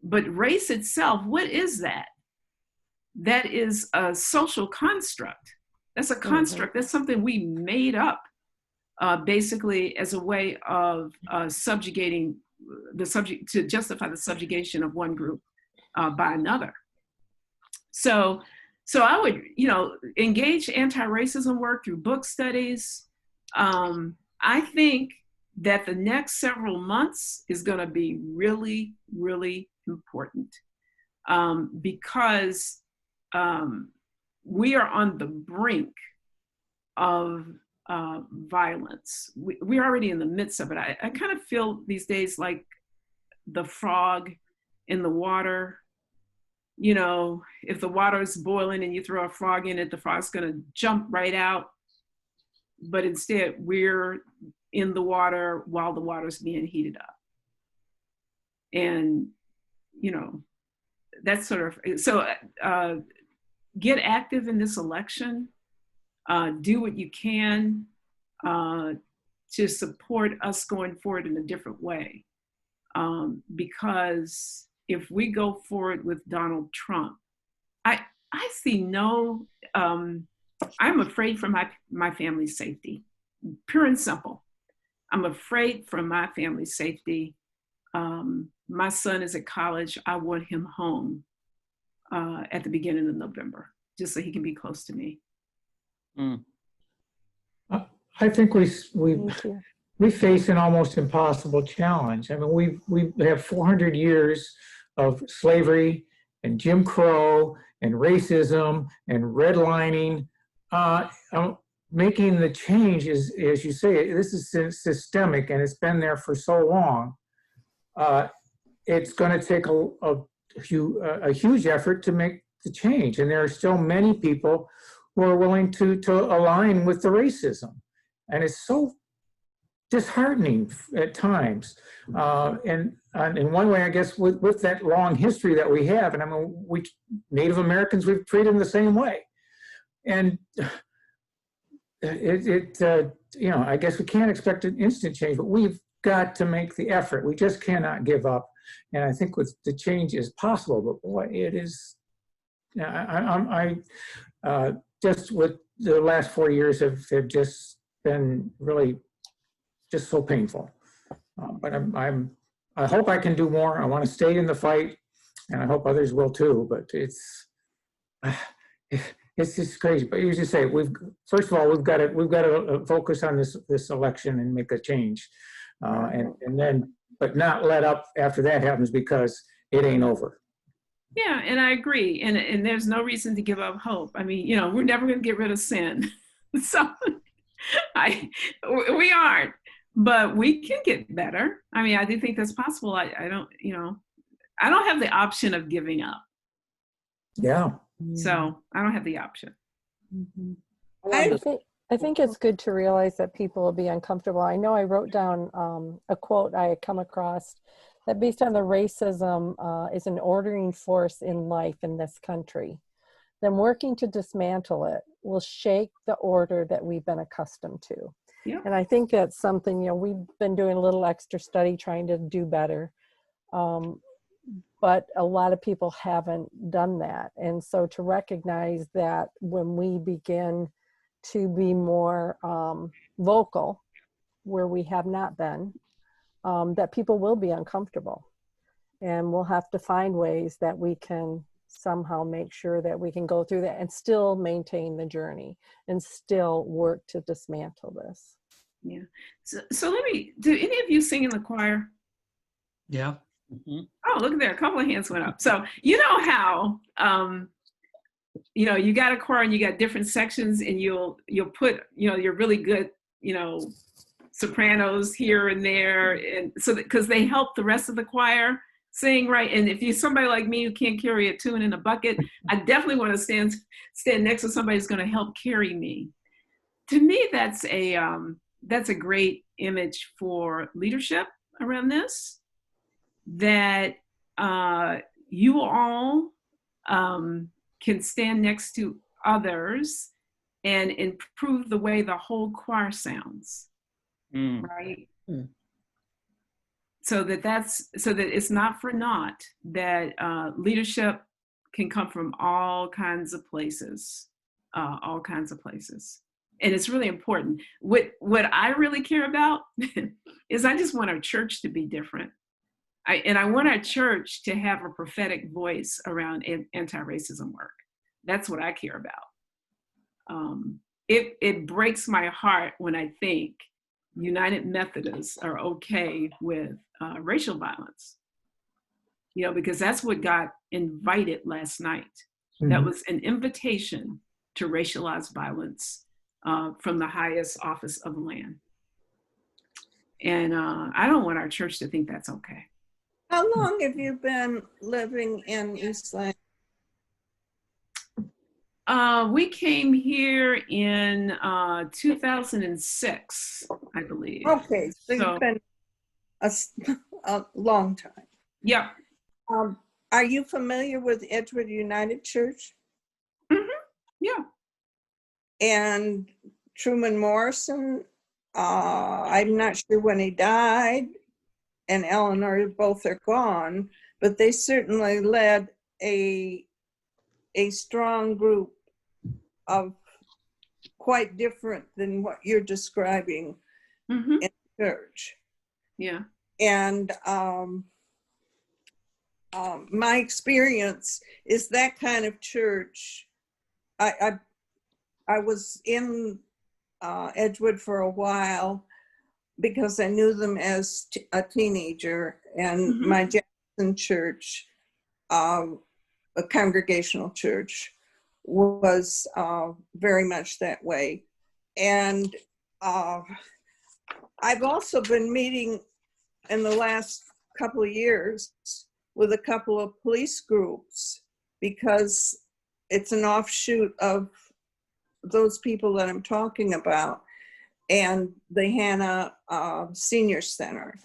But race itself, what is that? That is a social construct. That's a construct. That's something we made up basically as a way of subjugating the subject, to justify the subjugation of one group by another. So I would, you know, engage anti-racism work through book studies. I think that the next several months is going to be really, really important because we are on the brink of violence. We're already in the midst of it. I kind of feel these days like the frog in the water. You know, if the water is boiling and you throw a frog in it, the frog's going to jump right out. But instead, we're in the water while the water's being heated up. And, you know, that's sort of, so get active in this election. Do what you can to support us going forward in a different way. Because if we go forward with Donald Trump, I see no, I'm afraid for my family's safety, pure and simple. I'm afraid for my family's safety. My son is at college. I want him home at the beginning of November, just so he can be close to me. I think we Thank you. face an almost impossible challenge. I mean, we have 400 years of slavery and Jim Crow and racism and redlining. Making the change is, as you say, this is systemic and it's been there for so long. It's going to take a huge effort to make the change, and there are still many people who are willing to align with the racism, and it's so disheartening at times. And in one way, I guess, with that long history that we have, and I mean, Native Americans, we've treated them the same way, and you know, I guess we can't expect an instant change, but we've got to make the effort. We just cannot give up. And I think with the change is possible, but boy, it is. I just with the last 4 years have just been really just so painful. But I hope I can do more. I want to stay in the fight, and I hope others will too. But it's just crazy. But you just say first of all we've got to focus on this election and make a change, and then but not let up after that happens, because it ain't over. Yeah, and I agree. And there's no reason to give up hope. I mean, you know, we're never going to get rid of sin. So we aren't, but we can get better. I mean, I do think that's possible. I don't, you know, I don't have the option of giving up. Yeah. So I don't have the option. I think it's good to realize that people will be uncomfortable. I know I wrote down a quote I had come across that based on the racism is an ordering force in life in this country. Then working to dismantle it will shake the order that we've been accustomed to. Yeah. And I think that's something, you know, we've been doing a little extra study trying to do better. But a lot of people haven't done that. And so to recognize that when we begin to be more vocal, where we have not been, that people will be uncomfortable. And we'll have to find ways that we can somehow make sure that we can go through that and still maintain the journey and still work to dismantle this. Yeah. So do any of you sing in the choir? Yeah. Mm-hmm. Oh, look at there, a couple of hands went up. So you know how, you know, you got a choir and you got different sections, and you'll put, you know, your really good, you know, sopranos here and there, and so because they help the rest of the choir sing right. And if you're somebody like me who can't carry a tune in a bucket, I definitely want to stand next to somebody who's going to help carry me. To me, that's a great image for leadership around this, that you all can stand next to others and improve the way the whole choir sounds. Right? So that it's not for naught that leadership can come from all kinds of places. And it's really important. What I really care about is I just want our church to be different. I want our church to have a prophetic voice around anti-racism work. That's what I care about. It breaks my heart when I think United Methodists are okay with racial violence, you know, because that's what got invited last night. Mm-hmm. That was an invitation to racialized violence from the highest office of the land. And I don't want our church to think that's okay. How long have you been living in East Lansing? We came here in 2006, I believe. Okay, so you've been a long time. Yeah. Are you familiar with Edgewood United Church? Yeah. And Truman Morrison, I'm not sure when he died, and Eleanor, both are gone, but they certainly led a strong group of quite different than what you're describing in church. Yeah. And my experience is that kind of church. I was in Edgewood for a while because I knew them as a teenager, and my Jackson church, a congregational church, was very much that way. And I've also been meeting in the last couple of years with a couple of police groups, because it's an offshoot of those people that I'm talking about, and the Hannah Senior Center.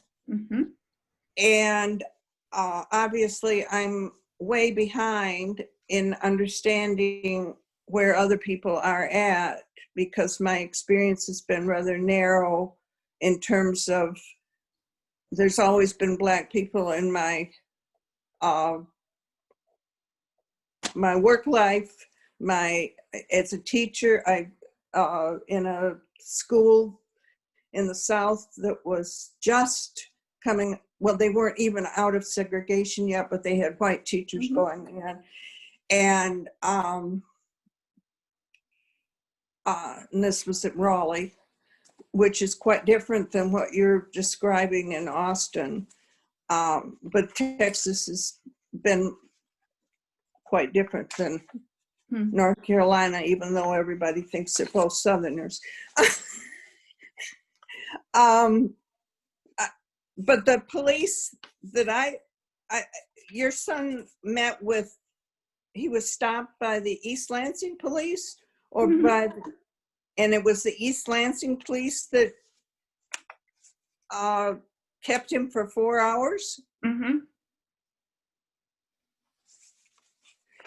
And obviously I'm way behind in understanding where other people are at, because my experience has been rather narrow in terms of there's always been Black people in my my work life, as a teacher. I in a school in the South that was just coming, well, they weren't even out of segregation yet, but they had white teachers going in. And this was at Raleigh, which is quite different than what you're describing in Austin. But Texas has been quite different than North Carolina, even though everybody thinks they're both Southerners. But the police that your son met with, he was stopped by the East Lansing police, or and it was the East Lansing police that kept him for 4 hours.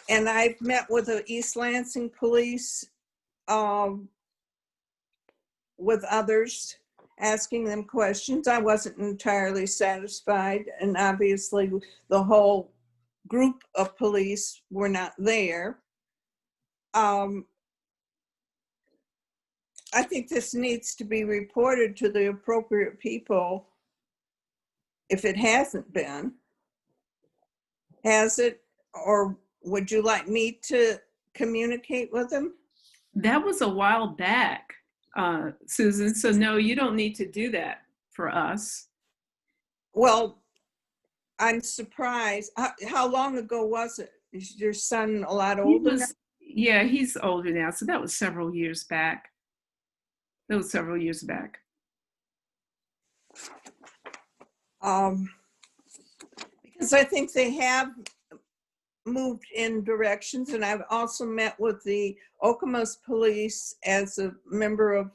And I've met with the East Lansing police with others, asking them questions. I wasn't entirely satisfied, and obviously the whole group of police were not there. I think this needs to be reported to the appropriate people if it hasn't been. Has it? Or would you like me to communicate with them? That was a while back, Susan. So no, you don't need to do that for us. Well, I'm surprised. How long ago was it? Is your son a lot older now? Yeah, he's older now. So that was several years back. Because I think they have moved in directions, and I've also met with the Okemos police as a member of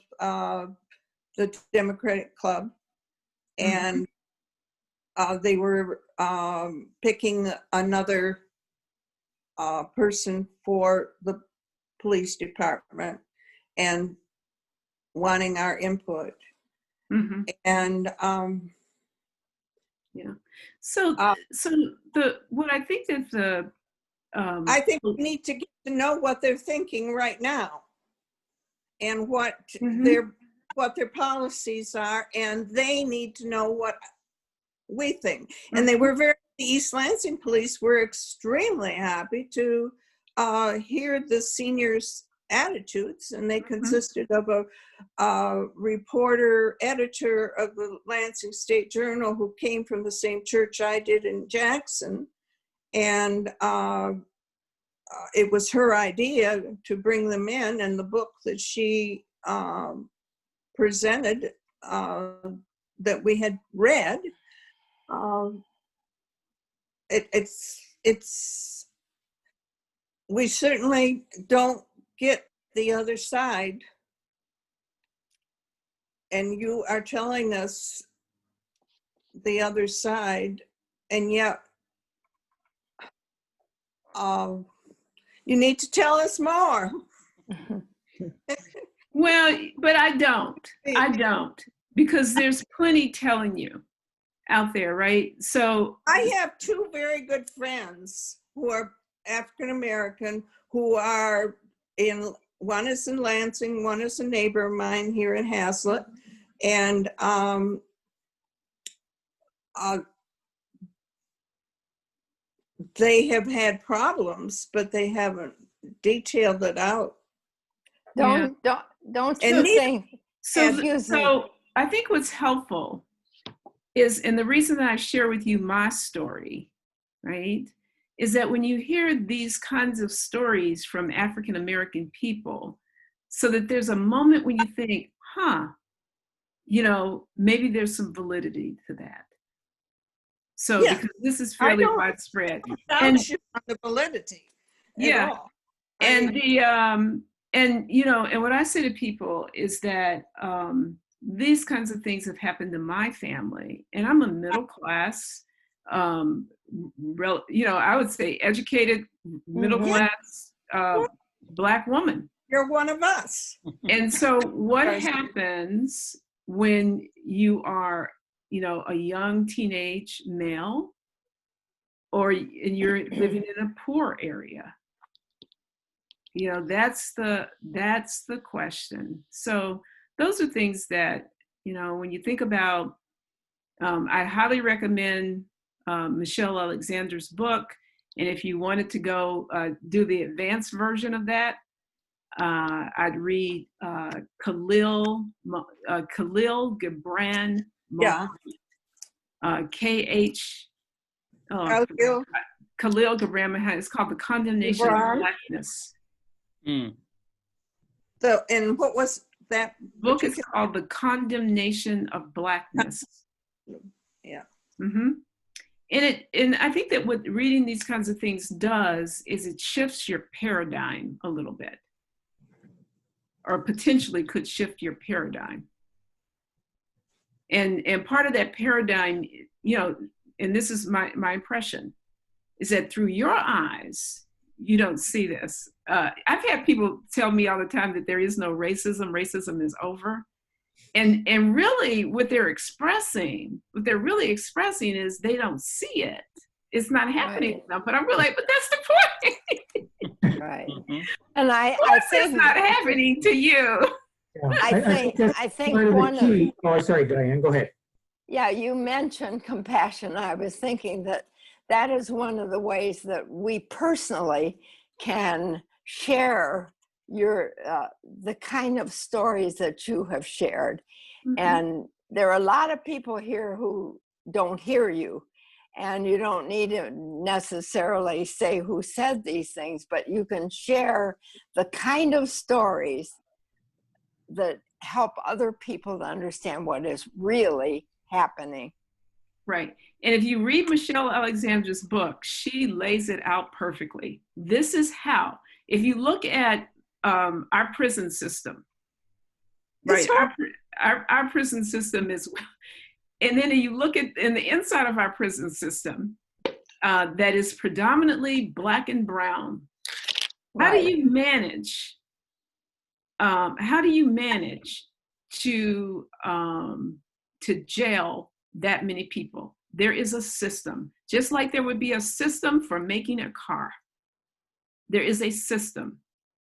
the Democratic Club, and they were picking another person for the police department and wanting our input. And yeah. So what I think that I think we need to get to know what they're thinking right now, and what their policies are, and they need to know what we think. And the East Lansing police were extremely happy to hear the seniors' attitudes, and they consisted of a reporter, editor of the Lansing State Journal, who came from the same church I did in Jackson, and it was her idea to bring them in, and the book that she presented that we had read, it's we certainly don't get the other side, and you are telling us the other side, and yet you need to tell us more. Well, but I don't, because there's plenty telling you out there, right? So I have two very good friends who are African American, who are one is in Lansing, one is a neighbor of mine here in Hazlet, and they have had problems, but they haven't detailed it out. Don't you And neither- think? So, Excuse me. so I think what's helpful is, and the reason that I share with you my story, right, is that when you hear these kinds of stories from African American people, so that there's a moment when you think, maybe there's some validity to that. So Yeah. because this is fairly don't- widespread. I'm sure on the validity. at Yeah. all. And and what I say to people is that these kinds of things have happened to my family, and I'm a middle class, I would say educated middle class Black woman. You're one of us. And so what Right. happens when you are, a young teenage male, and you're living in a poor area? That's the question. So those are things that, when you think about, I highly recommend Michelle Alexander's book. And if you wanted to go do the advanced version of that, I'd read Khalil Gibran. Yeah. Khalil Gibran. It's called The Condemnation Gibran. of Blackness. So, and what was that Book is called The Condemnation of Blackness. Yeah. Mm-hmm. And I think that what reading these kinds of things does is it shifts your paradigm a little bit, or potentially could shift your paradigm. And part of that paradigm, and this is my impression, is that through your eyes, you don't see this. I've had people tell me all the time that there is no racism. Racism is over. And really what they're really expressing is they don't see it. It's not happening now, but I'm really, but that's the point. Right. And I think it's not happening to you. Yeah, I think part of the one of, key. Oh, sorry, Diane, go ahead. yeah, you mentioned compassion. I was thinking that is one of the ways that we personally can share the kind of stories that you have shared. Mm-hmm. And there are a lot of people here who don't hear you, and you don't need to necessarily say who said these things, but you can share the kind of stories that help other people to understand what is really happening. Right. And if you read Michelle Alexander's book, she lays it out perfectly. This is how. If you look at our prison system, right? Our prison system is, and then you look at in the inside of our prison system, that is predominantly Black and brown. How do you manage? How do you manage to jail that many people? There is a system, just like there would be a system for making a car. There is a system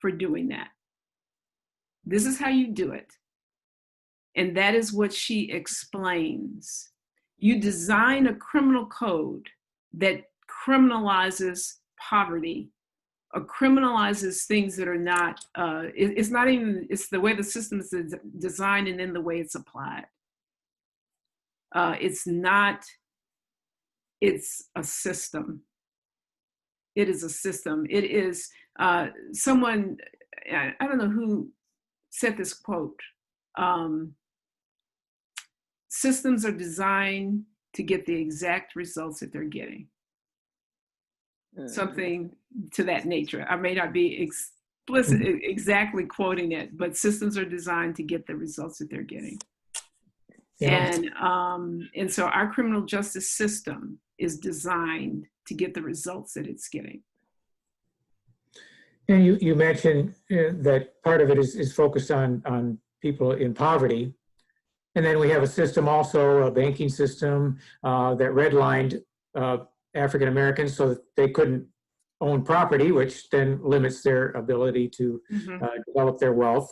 for doing that. This is how you do it. And that is what she explains. You design a criminal code that criminalizes poverty, or criminalizes things that are not, it's not even, it's the way the system is designed and then the way it's applied. It's a system. It is a system. It is someone, I don't know who said this quote, systems are designed to get the exact results that they're getting. Something to that nature. I may not be explicit, exactly quoting it, but systems are designed to get the results that they're getting. Yeah. And so our criminal justice system is designed to get the results that it's getting. And you mentioned that part of it is focused on people in poverty. And then we have a system also, a banking system that redlined African Americans so that they couldn't own property, which then limits their ability to develop their wealth.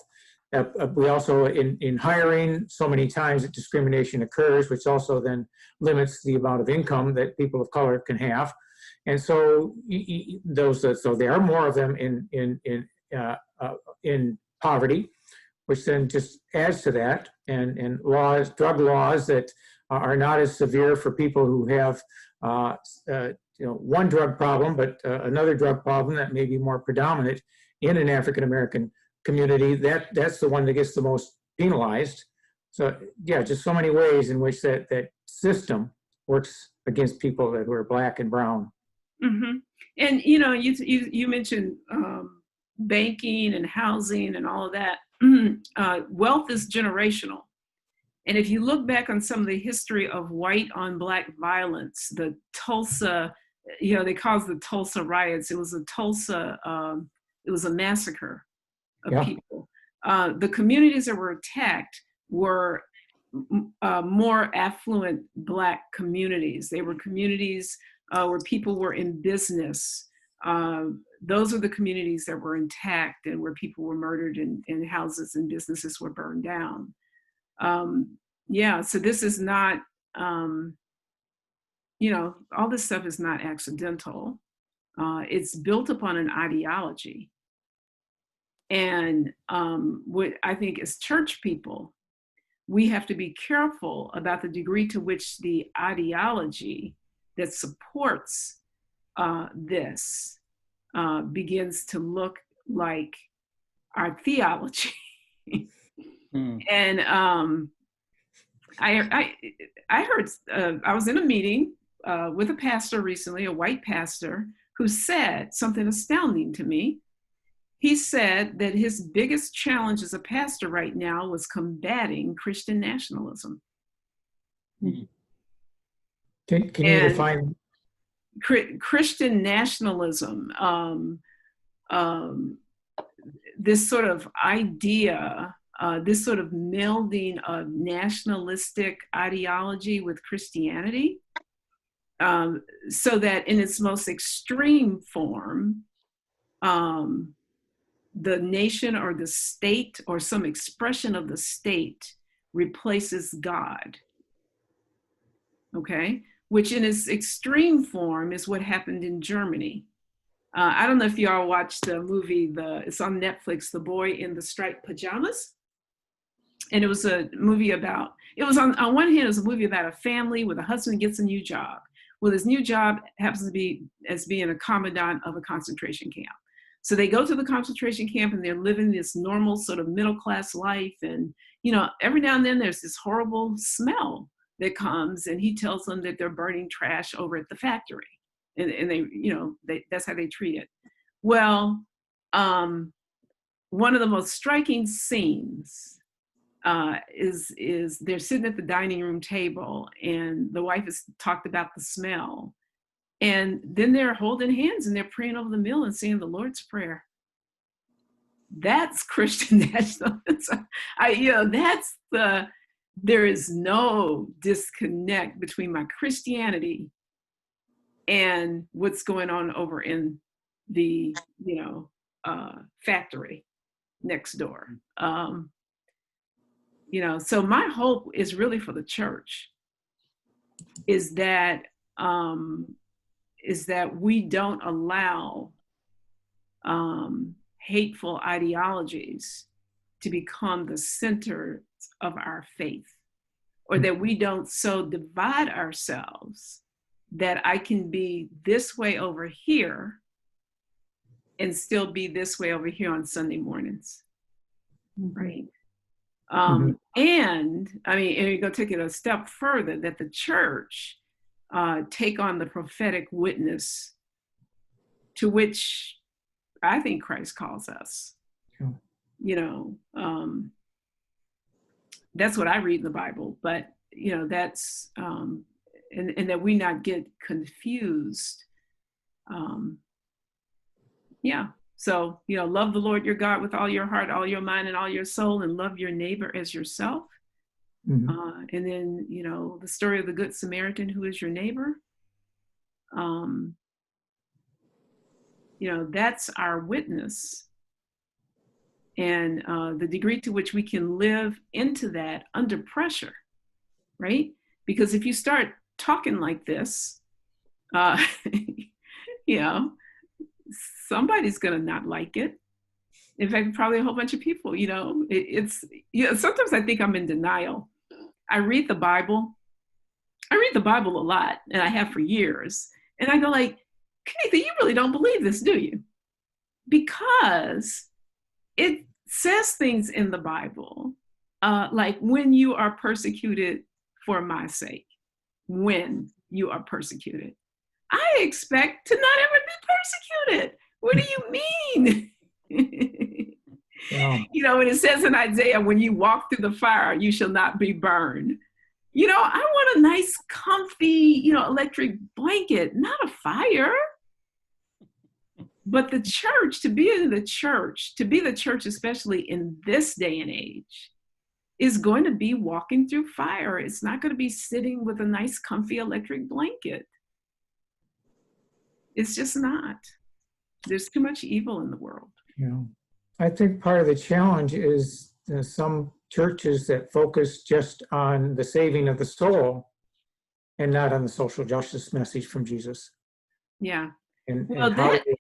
We also, in hiring, so many times that discrimination occurs, which also then limits the amount of income that people of color can have. And so so there are more of them in poverty, which then just adds to that. And laws, drug laws that are not as severe for people who have one drug problem, but another drug problem that may be more predominant in an African American community. That's the one that gets the most penalized. So yeah, just so many ways in which that system works against people that were Black and brown. Mm-hmm. And you mentioned banking and housing and all of that. Wealth is generational. And if you look back on some of the history of white on Black violence, the Tulsa, they call it the Tulsa riots. It was it was a massacre of people. The communities that were attacked were more affluent Black communities. They were communities where people were in business. Those are the communities that were intact and where people were murdered and houses and businesses were burned down. So this is not, all this stuff is not accidental. It's built upon an ideology. And what I think as church people, we have to be careful about the degree to which the ideology that supports this begins to look like our theology. And I heard, I was in a meeting with a pastor recently, a white pastor, who said something astounding to me. He said that his biggest challenge as a pastor right now was combating Christian nationalism. Can you define Christian nationalism? This sort of idea, this sort of melding of nationalistic ideology with Christianity, so that in its most extreme form, the nation or the state or some expression of the state replaces God. Okay? Which in its extreme form is what happened in Germany. I don't know if y'all watched the movie, it's on Netflix, The Boy in the Striped Pajamas. And it was a movie about, on one hand, it was a movie about a family where the husband gets a new job. Well, his new job happens to be as being a commandant of a concentration camp. So they go to the concentration camp and they're living this normal sort of middle-class life. And, every now and then there's this horrible smell that comes, and he tells them that they're burning trash over at the factory. And they, that's how they treat it. Well, one of the most striking scenes is they're sitting at the dining room table and the wife has talked about the smell. And then they're holding hands and they're praying over the meal and saying the Lord's Prayer. That's Christian nationalism. There is no disconnect between my Christianity and what's going on over in the, factory next door. So my hope is really for the church is that we don't allow hateful ideologies to become the center of our faith, or that we don't so divide ourselves that I can be this way over here and still be this way over here on Sunday mornings. right? Mhm. And I mean, and you're going to take it a step further, that the church take on the prophetic witness to which I think Christ calls us. Yeah. You know, that's what I read in the Bible, but you know, that's and that we not get confused. Yeah. So, you know, love the Lord your God with all your heart, all your mind, and all your soul, and love your neighbor as yourself. And then, you know, the story of the Good Samaritan, who is your neighbor. You know, that's our witness. And the degree to which we can live into that under pressure, right? Because if you start talking like this, you know, somebody's going to not like it. In fact, probably a whole bunch of people, you know, it's, you know, sometimes I think I'm in denial. I read the Bible a lot, and I have for years. And I go like, Kennetha, you really don't believe this, do you? Because it says things in the Bible, like when you are persecuted for my sake, when you are persecuted. I expect to not ever be persecuted. What do you mean? Yeah. You know, when it says in Isaiah, when you walk through the fire, you shall not be burned. You know, I want a nice, comfy, you know, electric blanket, not a fire. But the church, to be the church, especially in this day and age, is going to be walking through fire. It's not going to be sitting with a nice, comfy electric blanket. It's just not. There's too much evil in the world. Yeah. I think part of the challenge is some churches that focus just on the saving of the soul and not on the social justice message from Jesus. Yeah. And Well, how do they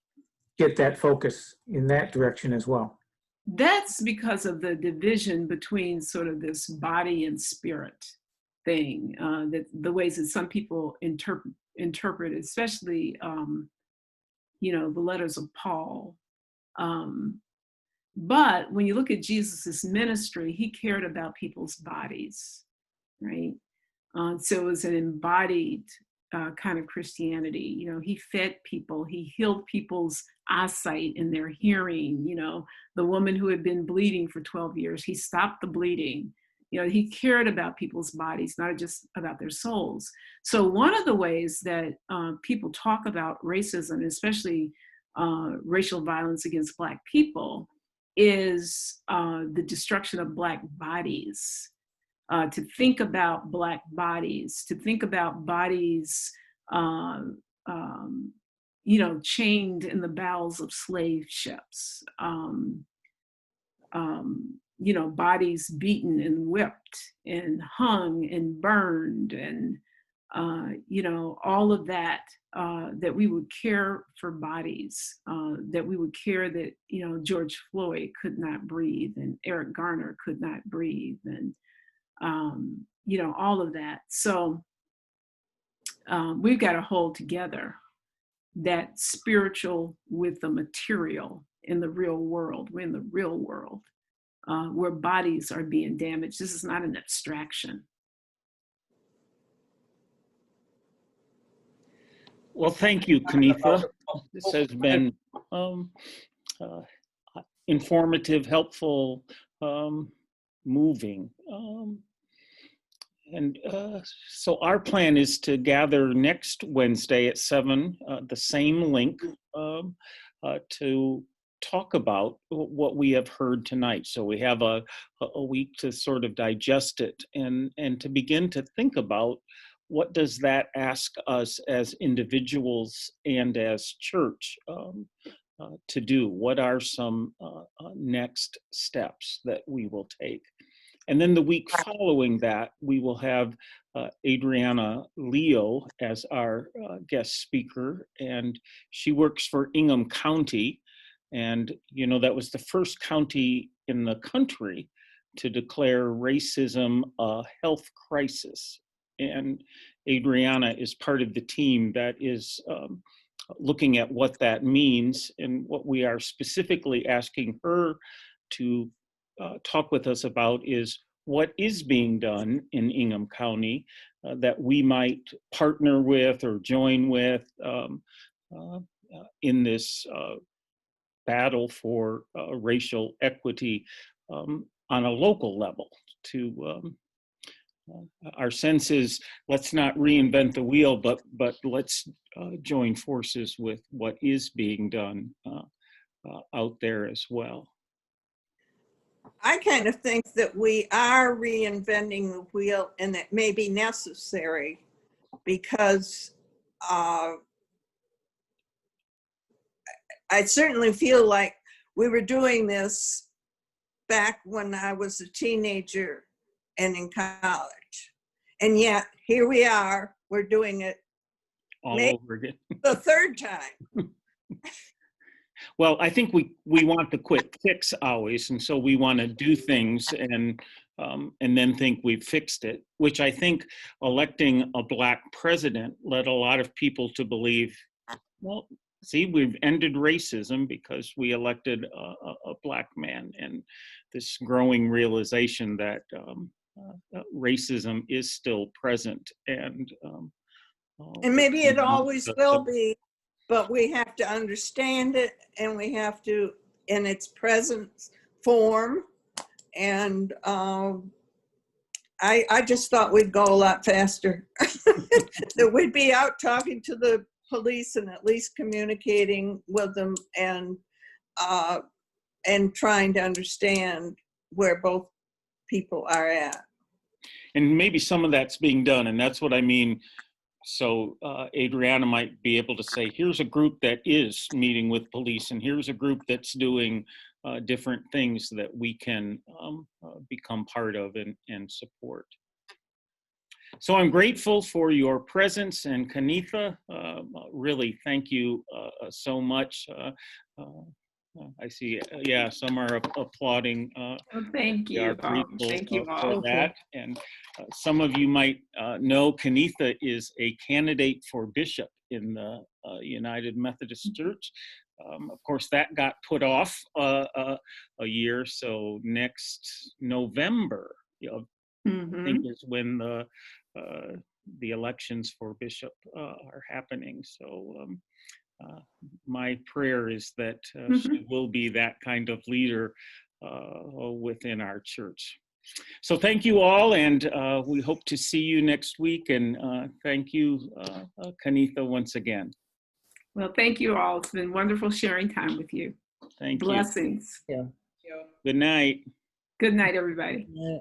get that focus in that direction as well? That's because of the division between sort of this body and spirit thing, that the ways that some people interpret, especially, you know, the letters of Paul. But when you look at Jesus's ministry, he cared about people's bodies, right? So it was an embodied kind of Christianity. You know, he fed people, he healed people's eyesight and their hearing. You know, the woman who had been bleeding for 12 years, he stopped the bleeding. You know, he cared about people's bodies, not just about their souls. So one of the ways that people talk about racism, especially racial violence against Black people, is the destruction of Black bodies. To think about Black bodies, to think about bodies, you know, chained in the bowels of slave ships, you know, bodies beaten and whipped and hung and burned, and you know, all of that, that we would care for bodies, that we would care that, you know, George Floyd could not breathe and Eric Garner could not breathe, and you know, all of that. So we've got to hold together that spiritual with the material in the real world. We're in the real world where bodies are being damaged. This is not an abstraction. Well, thank you, Kennetha. This has been informative, helpful, moving. And so our plan is to gather next Wednesday at 7, the same link, to talk about what we have heard tonight. So we have a week to sort of digest it and to begin to think about what does that ask us as individuals and as church to do? What are some next steps that we will take? And then the week following that, we will have Adriana Leo as our guest speaker, and she works for Ingham County. And, you know, that was the first county in the country to declare racism a health crisis. And Adriana is part of the team that is looking at what that means, and what we are specifically asking her to talk with us about is what is being done in Ingham County that we might partner with or join with in this battle for racial equity on a local level. Our sense is, let's not reinvent the wheel, but let's join forces with what is being done out there as well. I kind of think that we are reinventing the wheel, and it may be necessary because I certainly feel like we were doing this back when I was a teenager and in college. And yet here we are, we're doing it All over again. the third time. Well, I think we want the quick fix always, and so we want to do things and then think we've fixed it, which I think electing a Black president led a lot of people to believe, well, see, we've ended racism because we elected a Black man, and this growing realization that racism is still present, and maybe it always will be, but we have to understand it, and we have to, in its present form. And I just thought we'd go a lot faster. That we'd be out talking to the police and at least communicating with them and trying to understand where both people are at. And maybe some of that's being done, and that's what I mean. So Adriana might be able to say, here's a group that is meeting with police, and here's a group that's doing different things that we can become part of and support. So I'm grateful for your presence, and Kennetha, really thank you so much. I see, yeah, some are applauding. Thank you. Thank you all. For that. And some of you might know Kennetha is a candidate for bishop in the United Methodist Church. Of course, that got put off a year, so next November, I think is when the elections for bishop are happening. So my prayer is that she will be that kind of leader within our church. So thank you all, and we hope to see you next week. And thank you, Kennetha, once again. Well, thank you all. It's been wonderful sharing time with you. Thank you. Blessings. Yeah. Good night. Good night, everybody. Yeah.